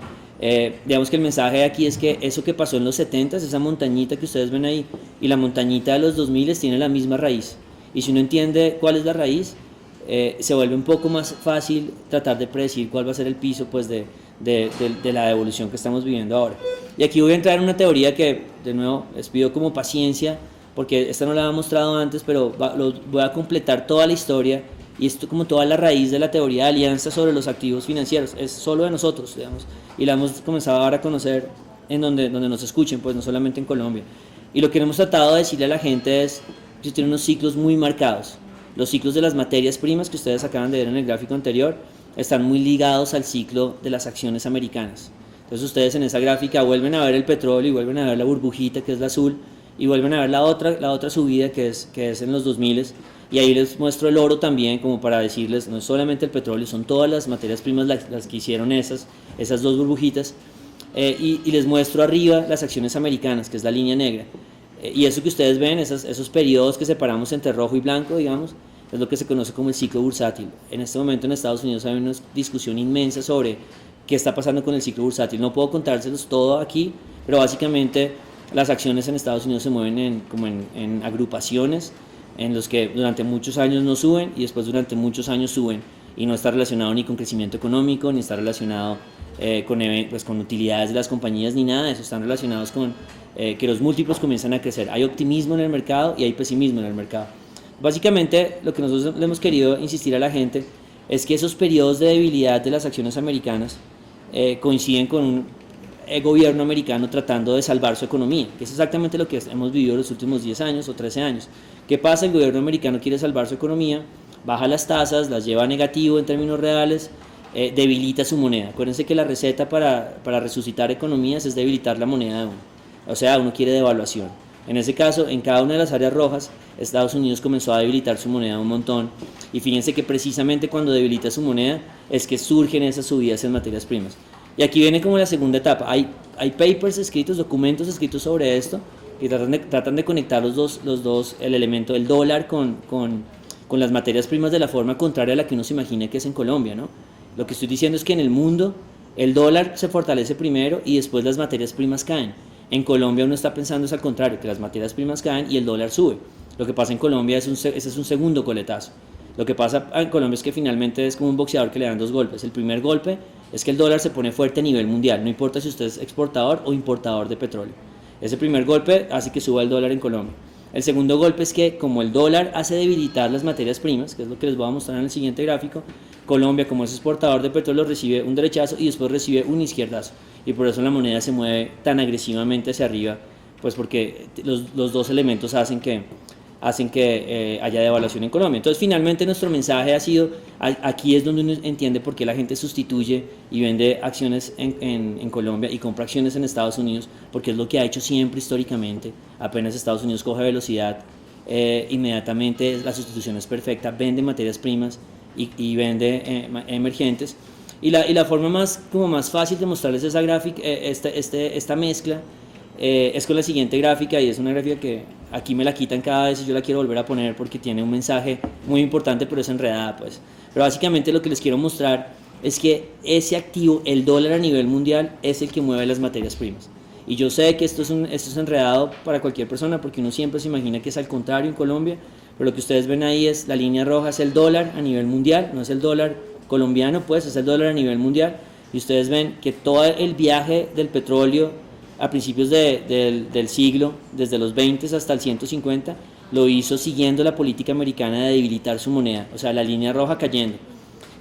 Digamos que el mensaje de aquí es que eso que pasó en los 70s, esa montañita que ustedes ven ahí, y la montañita de los 2000 tiene la misma raíz. Y si uno entiende cuál es la raíz, se vuelve un poco más fácil tratar de predecir cuál va a ser el piso pues, de la evolución que estamos viviendo ahora. Y aquí voy a entrar en una teoría que, de nuevo, les pido como paciencia, porque esta no la había mostrado antes, pero voy a completar toda la historia, y esto como toda la raíz de la teoría de alianza sobre los activos financieros, es solo de nosotros, digamos, y la hemos comenzado ahora a conocer en donde nos escuchen, pues no solamente en Colombia. Y lo que hemos tratado de decirle a la gente es que tiene unos ciclos muy marcados. Los ciclos de las materias primas que ustedes acaban de ver en el gráfico anterior están muy ligados al ciclo de las acciones americanas. Entonces ustedes en esa gráfica vuelven a ver el petróleo y vuelven a ver la burbujita que es la azul y vuelven a ver la otra subida que es en los 2000, y ahí les muestro el oro también como para decirles, no es solamente el petróleo, son todas las materias primas las que hicieron esas dos burbujitas, y les muestro arriba las acciones americanas, que es la línea negra. Y eso que ustedes ven, esos periodos que separamos entre rojo y blanco, digamos, es lo que se conoce como el ciclo bursátil. En este momento en Estados Unidos hay una discusión inmensa sobre qué está pasando con el ciclo bursátil. No puedo contárselos todo aquí, pero básicamente las acciones en Estados Unidos se mueven como en agrupaciones, en los que durante muchos años no suben y después durante muchos años suben, y no está relacionado ni con crecimiento económico, ni está relacionado con utilidades de las compañías, ni nada de eso. Están relacionados con que los múltiplos comienzan a crecer. Hay optimismo en el mercado y hay pesimismo en el mercado. Básicamente lo que nosotros le hemos querido insistir a la gente es que esos periodos de debilidad de las acciones americanas coinciden con un gobierno americano tratando de salvar su economía, que es exactamente lo que hemos vivido los últimos 10 años o 13 años. ¿Qué pasa? El gobierno americano quiere salvar su economía, baja las tasas, las lleva a negativo en términos reales, debilita su moneda. Acuérdense que la receta para resucitar economías es debilitar la moneda de uno. O sea, uno quiere devaluación. En ese caso, en cada una de las áreas rojas, Estados Unidos comenzó a debilitar su moneda un montón. Y fíjense que precisamente cuando debilita su moneda es que surgen esas subidas en materias primas. Y aquí viene como la segunda etapa. Hay papers escritos, documentos escritos sobre esto, que tratan de conectar los dos, el elemento del dólar con las materias primas de la forma contraria a la que uno se imagina que es en Colombia, ¿no? Lo que estoy diciendo es que en el mundo el dólar se fortalece primero y después las materias primas caen. En Colombia uno está pensando es al contrario, que las materias primas caen y el dólar sube. Lo que pasa en Colombia ese es un segundo coletazo. Lo que pasa en Colombia es que finalmente es como un boxeador que le dan dos golpes. El primer golpe es que el dólar se pone fuerte a nivel mundial, no importa si usted es exportador o importador de petróleo. Ese primer golpe hace que suba el dólar en Colombia. El segundo golpe es que como el dólar hace debilitar las materias primas, que es lo que les voy a mostrar en el siguiente gráfico, Colombia, como es exportador de petróleo, recibe un derechazo y después recibe un izquierdazo. Y por eso la moneda se mueve tan agresivamente hacia arriba, pues porque los dos elementos hacen que haya devaluación en Colombia. Entonces, finalmente nuestro mensaje ha sido, aquí es donde uno entiende por qué la gente sustituye y vende acciones en Colombia y compra acciones en Estados Unidos, porque es lo que ha hecho siempre históricamente. Apenas Estados Unidos coge velocidad, inmediatamente la sustitución es perfecta, vende materias primas y vende emergentes. Y la forma más fácil de mostrarles esa gráfica, esta mezcla, es con la siguiente gráfica, y es una gráfica que aquí me la quitan cada vez y yo la quiero volver a poner porque tiene un mensaje muy importante, pero es enredada, pues. Pero básicamente lo que les quiero mostrar es que ese activo, el dólar a nivel mundial, es el que mueve las materias primas. Y yo sé que esto es enredado para cualquier persona porque uno siempre se imagina que es al contrario en Colombia, pero lo que ustedes ven ahí es la línea roja, es el dólar a nivel mundial, no es el dólar colombiano, pues es el dólar a nivel mundial, y ustedes ven que todo el viaje del petróleo a principios del siglo, desde los 20 hasta el 150, lo hizo siguiendo la política americana de debilitar su moneda, o sea, la línea roja cayendo.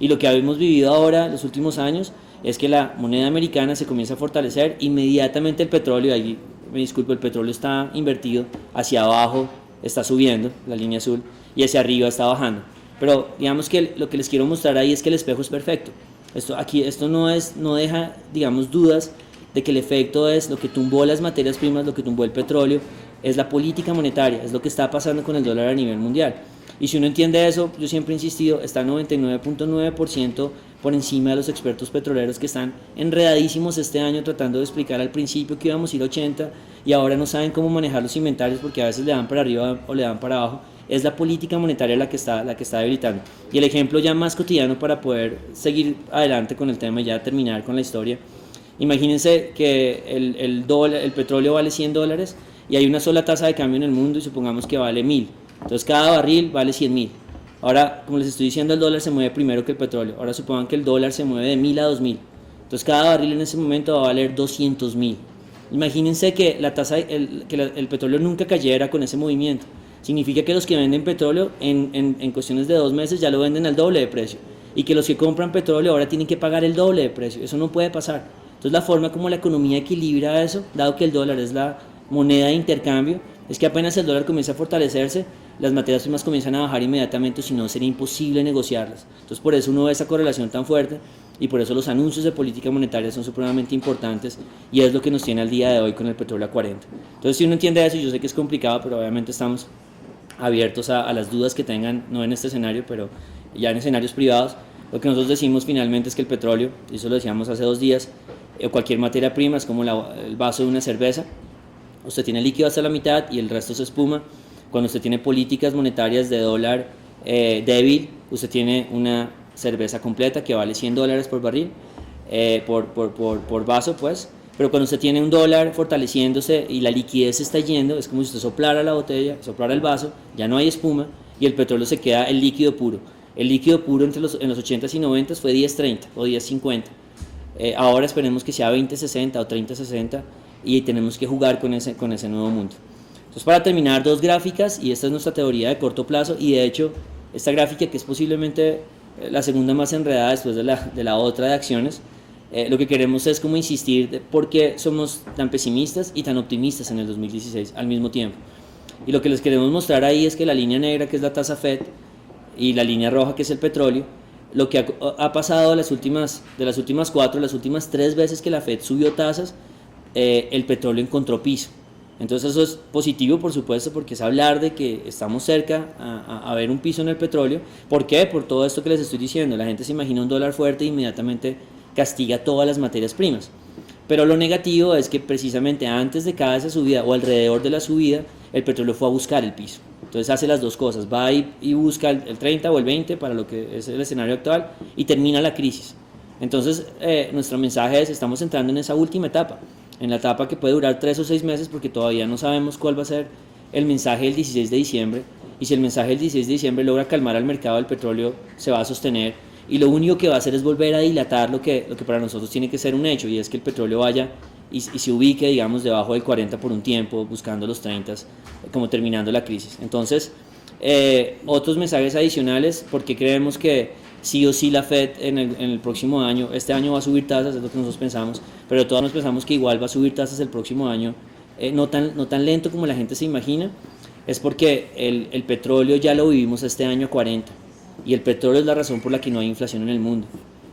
Y lo que hemos vivido ahora, los últimos años, es que la moneda americana se comienza a fortalecer, inmediatamente el petróleo, ahí me disculpo, el petróleo está invertido, hacia abajo está subiendo, la línea azul, y hacia arriba está bajando. Pero digamos que lo que les quiero mostrar ahí es que el espejo es perfecto. Esto no deja, digamos, dudas de que el efecto es lo que tumbó las materias primas, lo que tumbó el petróleo, es la política monetaria, es lo que está pasando con el dólar a nivel mundial. Y si uno entiende eso, yo siempre he insistido, está 99.9% por encima de los expertos petroleros que están enredadísimos este año tratando de explicar al principio que íbamos a ir a 80 y ahora no saben cómo manejar los inventarios porque a veces le dan para arriba o le dan para abajo. Es la política monetaria la que está debilitando. Y el ejemplo ya más cotidiano para poder seguir adelante con el tema y ya terminar con la historia. Imagínense que el petróleo vale $100 y hay una sola tasa de cambio en el mundo y supongamos que vale 1000. Entonces cada barril vale 100.000. Ahora, como les estoy diciendo, el dólar se mueve primero que el petróleo. Ahora supongan que el dólar se mueve de 1000 a 2000. Entonces cada barril en ese momento va a valer 200.000. Imagínense que el petróleo nunca cayera con ese movimiento. Significa que los que venden petróleo en cuestiones de 2 meses ya lo venden al doble de precio. Y que los que compran petróleo ahora tienen que pagar el doble de precio. Eso no puede pasar. Entonces la forma como la economía equilibra eso, dado que el dólar es la moneda de intercambio, es que apenas el dólar comienza a fortalecerse, las materias primas comienzan a bajar inmediatamente, si no sería imposible negociarlas. Entonces por eso uno ve esa correlación tan fuerte y por eso los anuncios de política monetaria son supremamente importantes y es lo que nos tiene al día de hoy con el petróleo a 40. Entonces si uno entiende eso, yo sé que es complicado, pero obviamente estamos abiertos a las dudas que tengan, no en este escenario, pero ya en escenarios privados. Lo que nosotros decimos finalmente es que el petróleo, y eso lo decíamos hace 2 días, o cualquier materia prima es como el vaso de una cerveza. Usted tiene líquido hasta la mitad y el resto se espuma. Cuando usted tiene políticas monetarias de dólar débil, usted tiene una cerveza completa que vale $100 por barril, por vaso, pues. Pero cuando usted tiene un dólar fortaleciéndose y la liquidez se está yendo, es como si usted soplara la botella, soplara el vaso, ya no hay espuma y el petróleo se queda el líquido puro. El líquido puro en los 80s y 90s fue 10.30 o 10.50. Ahora esperemos que sea 20.60 o 30.60 y tenemos que jugar con ese nuevo mundo. Entonces, para terminar, 2 gráficas, y esta es nuestra teoría de corto plazo, y de hecho esta gráfica, que es posiblemente la segunda más enredada después de la otra de acciones, lo que queremos es como insistir de por qué somos tan pesimistas y tan optimistas en el 2016 al mismo tiempo. Y lo que les queremos mostrar ahí es que la línea negra, que es la tasa Fed, y la línea roja, que es el petróleo, lo que ha pasado de las últimas 3 veces que la Fed subió tasas, el petróleo encontró piso. Entonces eso es positivo, por supuesto, porque es hablar de que estamos cerca a ver un piso en el petróleo. ¿Por qué? Por todo esto que les estoy diciendo. La gente se imagina un dólar fuerte e inmediatamente castiga todas las materias primas. Pero lo negativo es que precisamente antes de cada esa subida o alrededor de la subida, el petróleo fue a buscar el piso. Entonces hace las dos cosas, va y busca el 30 o el 20 para lo que es el escenario actual y termina la crisis. Entonces nuestro mensaje es, estamos entrando en esa última etapa, en la etapa que puede durar 3 o 6 meses porque todavía no sabemos cuál va a ser el mensaje del 16 de diciembre y si el mensaje del 16 de diciembre logra calmar al mercado, el petróleo se va a sostener y lo único que va a hacer es volver a dilatar lo que para nosotros tiene que ser un hecho, y es que el petróleo vaya y se ubique, digamos, debajo del 40 por un tiempo, buscando los 30, como terminando la crisis. Entonces, otros mensajes adicionales, porque creemos que sí o sí la Fed en el próximo año, este año va a subir tasas, es lo que nosotros pensamos, pero todos nos pensamos que igual va a subir tasas el próximo año, no tan lento como la gente se imagina, es porque el petróleo ya lo vivimos este año a 40, y el petróleo es la razón por la que no hay inflación en el mundo.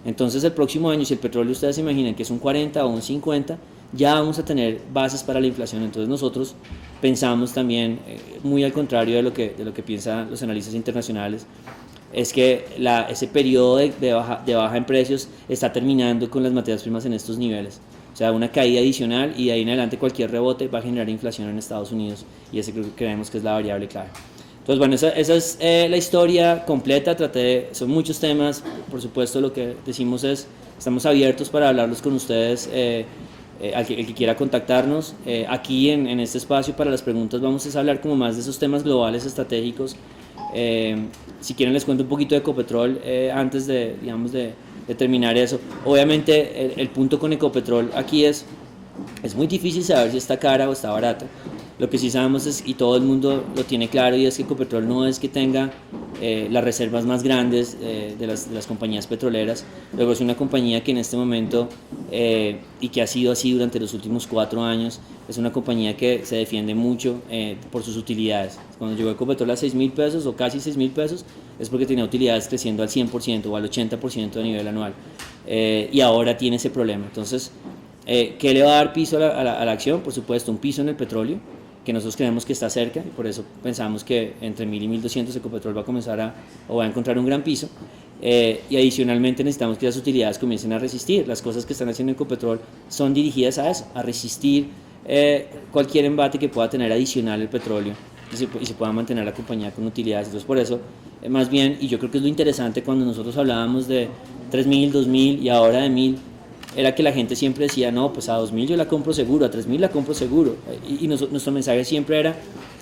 Entonces el próximo año, si el petróleo ustedes se imaginan que es un 40 o un 50, ya vamos a tener bases para la inflación. Entonces nosotros pensamos también, muy al contrario de lo que piensan los analistas internacionales, es que ese periodo de baja en precios está terminando con las materias primas en estos niveles. O sea, una caída adicional y de ahí en adelante cualquier rebote va a generar inflación en Estados Unidos, y ese creemos que es la variable clave. Entonces, bueno, esa es la historia completa. Son muchos temas, por supuesto. Lo que decimos es, estamos abiertos para hablarlos con ustedes, el que quiera contactarnos. Aquí en este espacio para las preguntas vamos a hablar como más de esos temas globales estratégicos. Si quieren les cuento un poquito de Ecopetrol antes de terminar eso. Obviamente el punto con Ecopetrol aquí es muy difícil saber si está cara o está barata. Lo que sí sabemos es, y todo el mundo lo tiene claro, y es que Ecopetrol no es que tenga las reservas más grandes de las compañías petroleras. Luego es una compañía que en este momento, y que ha sido así durante los últimos 4 años, es una compañía que se defiende mucho por sus utilidades. Cuando llegó Ecopetrol a 6.000 pesos o casi 6.000 pesos, es porque tenía utilidades creciendo al 100% o al 80% a nivel anual. Y ahora tiene ese problema. Entonces, ¿qué le va a dar piso a la acción? Por supuesto, un piso en el petróleo. que nosotros creemos que está cerca, y por eso pensamos que entre 1000 y 1200 Ecopetrol va a comenzar o va a encontrar un gran piso. Y adicionalmente necesitamos que las utilidades comiencen a resistir. Las cosas que están haciendo Ecopetrol son dirigidas a eso, a resistir cualquier embate que pueda tener adicional el petróleo y se pueda mantener la compañía con utilidades. Entonces por eso, más bien, y yo creo que es lo interesante cuando nosotros hablábamos de 3000, 2000 y ahora de 1000, era que la gente siempre decía, no, pues a 2000 yo la compro seguro, a 3000 la compro seguro. Y nuestro mensaje siempre era,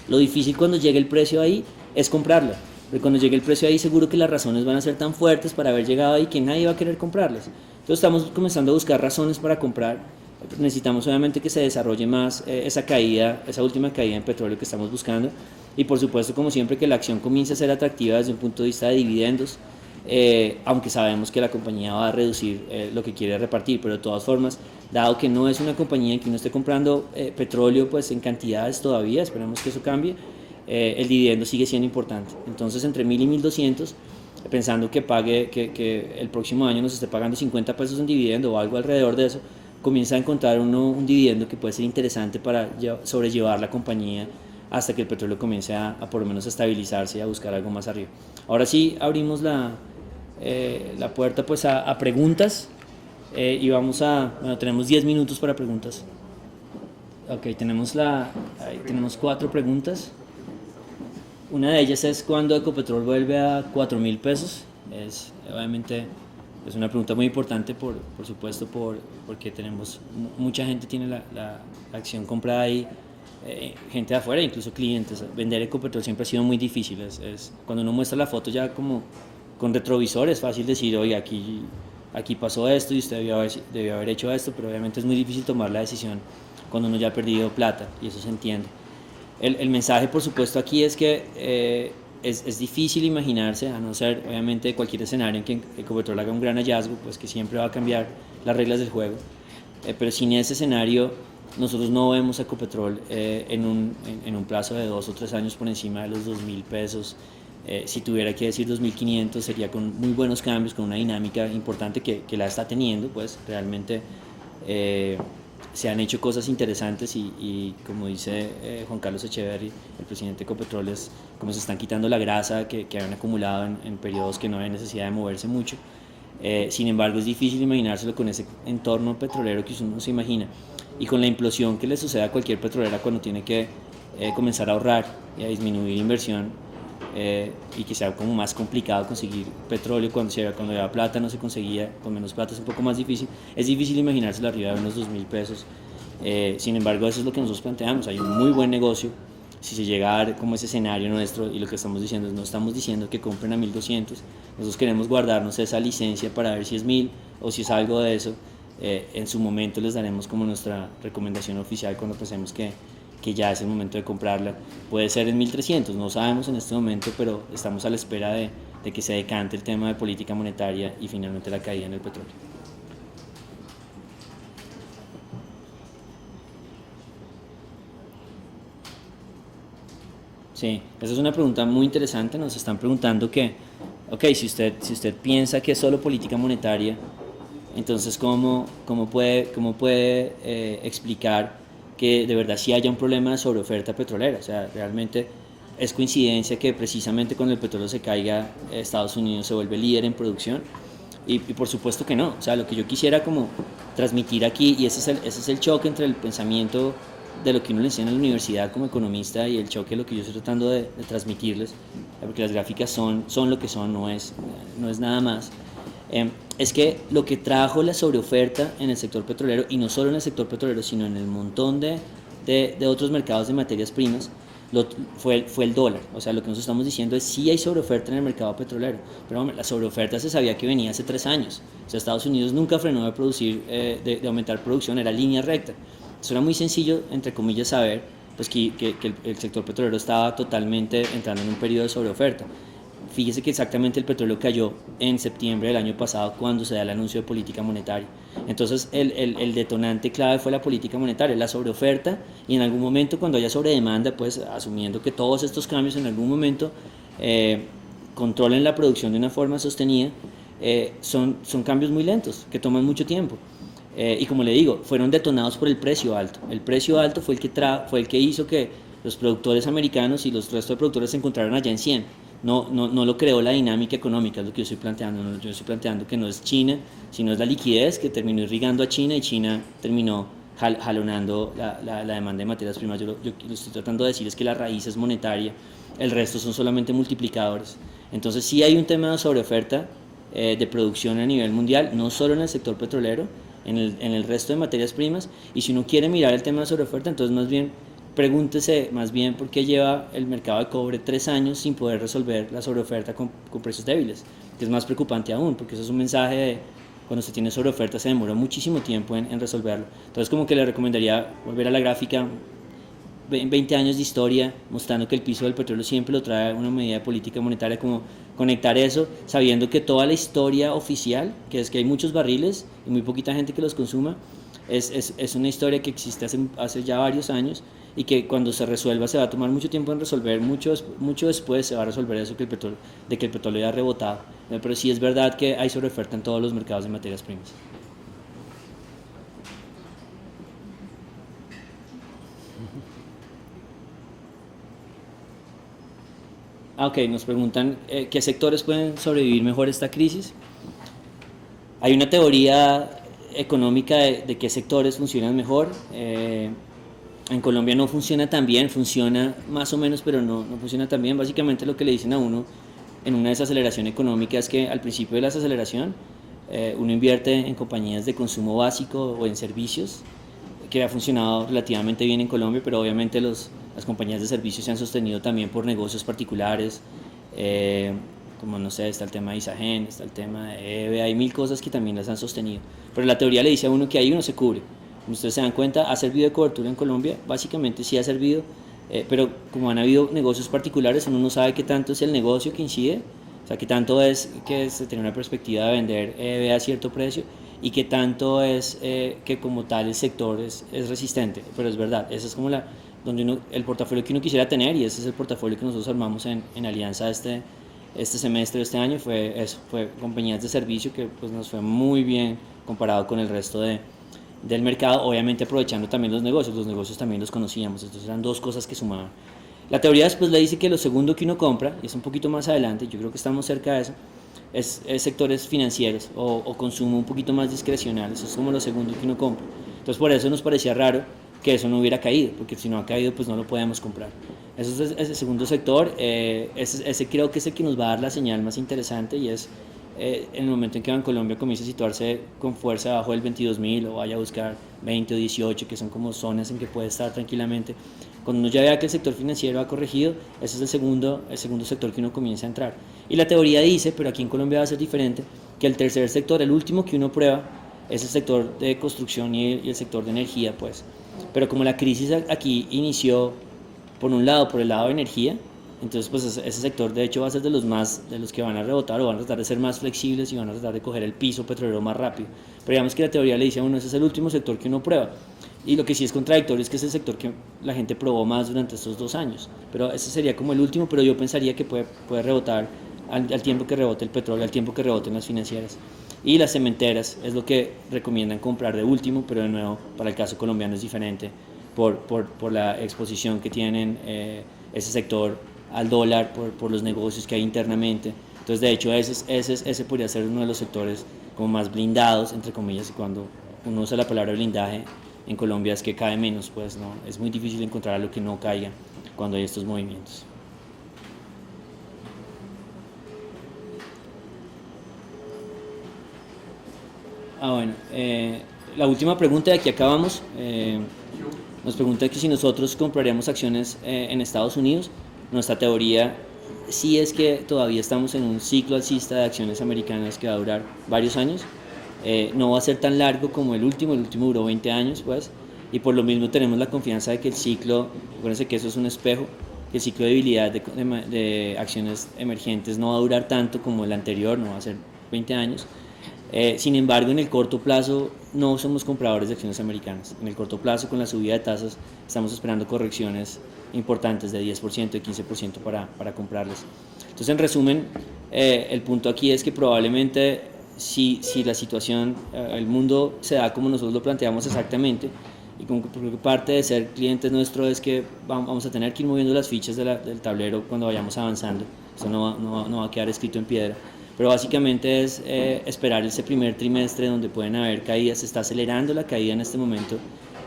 lo difícil cuando llegue el precio ahí es comprarla. Porque cuando llegue el precio ahí seguro que las razones van a ser tan fuertes para haber llegado ahí que nadie va a querer comprarlas. Entonces estamos comenzando a buscar razones para comprar. Necesitamos obviamente que se desarrolle más esa última caída en petróleo que estamos buscando. Y por supuesto, como siempre, que la acción comience a ser atractiva desde un punto de vista de dividendos. Aunque sabemos que la compañía va a reducir lo que quiere repartir, pero de todas formas, dado que no es una compañía en que uno esté comprando petróleo pues en cantidades todavía, esperemos que eso cambie, el dividendo sigue siendo importante. Entonces entre 1000 y 1200, pensando que el próximo año nos esté pagando 50 pesos en dividendo o algo alrededor de eso, comienza a encontrar un dividendo que puede ser interesante para sobrellevar la compañía hasta que el petróleo comience a por lo menos a estabilizarse y a buscar algo más arriba. Ahora sí abrimos la puerta pues a preguntas y tenemos 10 minutos para preguntas. Ok, tenemos 4 preguntas. Una de ellas es ¿cuándo Ecopetrol vuelve a 4.000 pesos? Obviamente es una pregunta muy importante por supuesto porque mucha gente tiene la acción comprada ahí, gente de afuera, incluso clientes. Vender Ecopetrol siempre ha sido muy difícil. Cuando uno muestra la foto ya como con retrovisor es fácil decir, oye, aquí pasó esto y usted debió haber hecho esto, pero obviamente es muy difícil tomar la decisión cuando uno ya ha perdido plata, y eso se entiende. El mensaje, por supuesto, aquí es que es difícil imaginarse, a no ser obviamente cualquier escenario en que Ecopetrol haga un gran hallazgo, pues que siempre va a cambiar las reglas del juego, pero sin ese escenario nosotros no vemos a Ecopetrol en un plazo de 2 o 3 años por encima de los 2.000 pesos. Si tuviera que decir 2.500 sería con muy buenos cambios, con una dinámica importante que la está teniendo, pues realmente se han hecho cosas interesantes y como dice Juan Carlos Echeverry, el presidente de Ecopetrol, es como se están quitando la grasa que habían acumulado en periodos que no había necesidad de moverse mucho. Sin embargo, es difícil imaginárselo con ese entorno petrolero que uno se imagina y con la implosión que le sucede a cualquier petrolera cuando tiene que comenzar a ahorrar y a disminuir inversión, y que sea como más complicado conseguir petróleo cuando había plata no se conseguía, con menos plata es un poco más difícil. Es difícil imaginárselo arriba de unos 2.000 pesos. Sin embargo, eso es lo que nosotros planteamos. Hay un muy buen negocio si se llega a dar como ese escenario nuestro, y lo que estamos diciendo es, no estamos diciendo que compren a 1.200, nosotros queremos guardarnos esa licencia para ver si es 1.000 o si es algo de eso. En su momento les daremos como nuestra recomendación oficial cuando pensemos que ya es el momento de comprarla. Puede ser en 1.300, no sabemos en este momento, pero estamos a la espera de que se decante el tema de política monetaria y finalmente la caída en el petróleo. Sí, esa es una pregunta muy interesante. Nos están preguntando si usted piensa que es solo política monetaria, entonces ¿cómo puede explicar que de verdad sí haya un problema de sobreoferta petrolera? O sea, realmente es coincidencia que precisamente cuando el petróleo se caiga, Estados Unidos se vuelve líder en producción, y por supuesto que no. O sea, lo que yo quisiera como transmitir aquí, y ese es el choque entre el pensamiento de lo que uno le enseña en la universidad como economista y el choque de lo que yo estoy tratando de transmitirles, porque las gráficas son lo que son, no es nada más. Es que lo que trajo la sobreoferta en el sector petrolero, y no solo en el sector petrolero, sino en el montón de otros mercados de materias primas, fue el dólar. O sea, lo que nosotros estamos diciendo es sí hay sobreoferta en el mercado petrolero, pero hombre, la sobreoferta se sabía que venía hace 3 años. O sea, Estados Unidos nunca frenó de producir, de aumentar producción, era línea recta. Eso era muy sencillo, entre comillas, saber pues que el sector petrolero estaba totalmente entrando en un periodo de sobreoferta. Fíjese que exactamente el petróleo cayó en septiembre del año pasado cuando se da el anuncio de política monetaria. Entonces el detonante clave fue la política monetaria, la sobreoferta, y en algún momento cuando haya sobredemanda, pues asumiendo que todos estos cambios en algún momento controlen la producción de una forma sostenida, son cambios muy lentos, que toman mucho tiempo. Y como le digo, fueron detonados por el precio alto. El precio alto fue el que hizo que los productores americanos y los restos de productores se encontraron allá en 100. No lo creó la dinámica económica, es lo que yo estoy planteando. ¿No? Yo estoy planteando que no es China, sino es la liquidez que terminó irrigando a China y China terminó jalonando la demanda de materias primas. Yo lo estoy tratando de decir es que la raíz es monetaria, el resto son solamente multiplicadores. Entonces sí hay un tema de sobreoferta de producción a nivel mundial, no solo en el sector petrolero, en el resto de materias primas, y si uno quiere mirar el tema de sobreoferta, entonces más bien pregúntese más bien por qué lleva el mercado de cobre 3 años sin poder resolver la sobreoferta con precios débiles, que es más preocupante aún, porque eso es un mensaje de cuando se tiene sobreoferta se demora muchísimo tiempo en resolverlo. Entonces como que le recomendaría volver a la gráfica, 20 años de historia mostrando que el piso del petróleo siempre lo trae una medida de política monetaria, como conectar eso sabiendo que toda la historia oficial, que es que hay muchos barriles y muy poquita gente que los consuma, es una historia que existe hace ya varios años y que cuando se resuelva se va a tomar mucho tiempo en resolver, mucho después se va a resolver eso de que el petróleo ya ha rebotado. Pero sí es verdad que hay sobreoferta en todos los mercados de materias primas. Ok, nos preguntan qué sectores pueden sobrevivir mejor esta crisis. Hay una teoría económica de qué sectores funcionan mejor. En Colombia no funciona tan bien, funciona más o menos, pero no funciona tan bien. Básicamente lo que le dicen a uno en una desaceleración económica es que al principio de la desaceleración uno invierte en compañías de consumo básico o en servicios, que ha funcionado relativamente bien en Colombia, pero obviamente las compañías de servicios se han sostenido también por negocios particulares, como no sé, está el tema de Isagen, está el tema de EVE, hay mil cosas que también las han sostenido, pero la teoría le dice a uno que ahí uno se cubre. Como ustedes se dan cuenta, ha servido de cobertura en Colombia, básicamente sí ha servido, pero como han habido negocios particulares, uno no sabe qué tanto es el negocio que incide, o sea, qué tanto es que se tiene una perspectiva de vender EVE a cierto precio, y qué tanto es que como tal el sector es resistente, pero es verdad, esa es como el portafolio que uno quisiera tener, y ese es el portafolio que nosotros armamos en Alianza este semestre, este año, fue compañías de servicio que pues nos fue muy bien comparado con el resto del mercado, obviamente aprovechando también los negocios también los conocíamos, entonces eran dos cosas que sumaban. La teoría después le dice que lo segundo que uno compra, y es un poquito más adelante, yo creo que estamos cerca de eso, es sectores financieros o consumo un poquito más discrecional, eso es como lo segundo que uno compra. Entonces por eso nos parecía raro que eso no hubiera caído, porque si no ha caído pues no lo podemos comprar. Eso es el segundo sector, ese creo que es el que nos va a dar la señal más interesante, y es en el momento en que Bancolombia comience a situarse con fuerza bajo el 22.000 o vaya a buscar 20 o 18, que son como zonas en que puede estar tranquilamente. Cuando uno ya vea que el sector financiero ha corregido, ese es el segundo sector que uno comienza a entrar. Y la teoría dice, pero aquí en Colombia va a ser diferente, que el tercer sector, el último que uno prueba, es el sector de construcción y el sector de energía, pues. Pero como la crisis aquí inició, por un lado, por el lado de energía, entonces pues ese sector de hecho va a ser de los que van a rebotar, o van a tratar de ser más flexibles y van a tratar de coger el piso petrolero más rápido. Pero digamos que la teoría le dice a uno, ese es el último sector que uno prueba. Y lo que sí es contradictorio es que es el sector que la gente probó más durante estos 2 años. Pero ese sería como el último, pero yo pensaría que puede rebotar al tiempo que rebote el petróleo, al tiempo que reboten las financieras. Y las cementeras es lo que recomiendan comprar de último, pero de nuevo, para el caso colombiano es diferente por la exposición que tienen ese sector al dólar, por los negocios que hay internamente. Entonces, de hecho, ese podría ser uno de los sectores como más blindados, entre comillas, y cuando uno usa la palabra blindaje en Colombia es que cae menos, pues no, es muy difícil encontrar algo que no caiga cuando hay estos movimientos. Bueno, la última pregunta, de aquí acabamos, nos pregunta que si nosotros compraríamos acciones en Estados Unidos. Nuestra teoría sí es que todavía estamos en un ciclo alcista de acciones americanas que va a durar varios años. No va a ser tan largo como el último duró 20 años, pues, y por lo mismo tenemos la confianza de que el ciclo, acuérdense que eso es un espejo, que el ciclo de debilidad de acciones emergentes no va a durar tanto como el anterior, no va a ser 20 años. Sin embargo, en el corto plazo no somos compradores de acciones americanas. En el corto plazo, con la subida de tasas, estamos esperando correcciones importantes de 10%, de 15% para comprarles. Entonces, en resumen, el punto aquí es que probablemente si la situación, el mundo se da como nosotros lo planteamos exactamente, y como que creo que parte de ser clientes nuestro es que vamos a tener que ir moviendo las fichas del tablero cuando vayamos avanzando. Eso no va a quedar escrito en piedra. Pero básicamente es esperar ese primer trimestre donde pueden haber caídas. Se está acelerando la caída en este momento.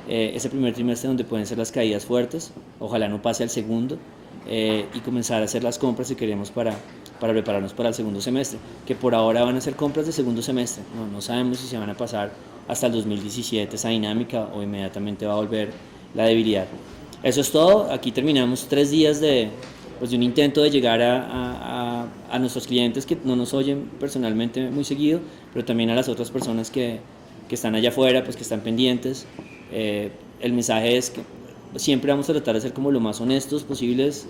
Ese primer trimestre donde pueden ser las caídas fuertes. Ojalá no pase al segundo. Y comenzar a hacer las compras si queremos para prepararnos para el segundo semestre. Que por ahora van a ser compras de segundo semestre. No sabemos si se van a pasar hasta el 2017 esa dinámica o inmediatamente va a volver la debilidad. Eso es todo. Aquí terminamos 3 días de un intento de llegar a nuestros clientes que no nos oyen personalmente muy seguido, pero también a las otras personas que están allá afuera, pues que están pendientes. El mensaje es que siempre vamos a tratar de ser como lo más honestos posibles.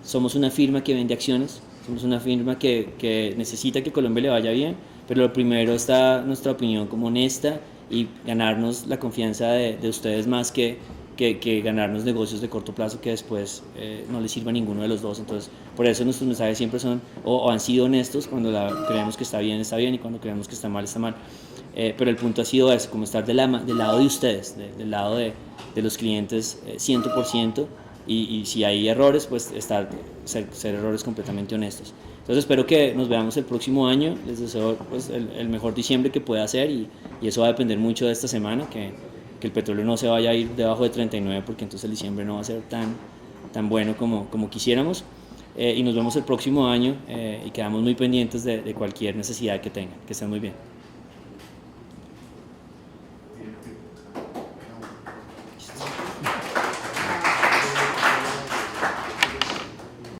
Somos una firma que vende acciones, somos una firma que necesita que Colombia le vaya bien, pero lo primero está nuestra opinión como honesta y ganarnos la confianza de ustedes más que ganarnos negocios de corto plazo que después no les sirva a ninguno de los dos. Entonces, por eso nuestros mensajes siempre son o han sido honestos cuando creemos que está bien y cuando creemos que está mal, está mal. Pero el punto ha sido eso, como estar del lado de ustedes, del lado de los clientes 100%, y si hay errores, pues ser errores completamente honestos. Entonces espero que nos veamos el próximo año. Les deseo pues, el mejor diciembre que pueda ser, y eso va a depender mucho de esta semana, que el petróleo no se vaya a ir debajo de 39, porque entonces el diciembre no va a ser tan bueno como quisiéramos. Y nos vemos el próximo año, y quedamos muy pendientes de cualquier necesidad que tengan. Que estén muy bien.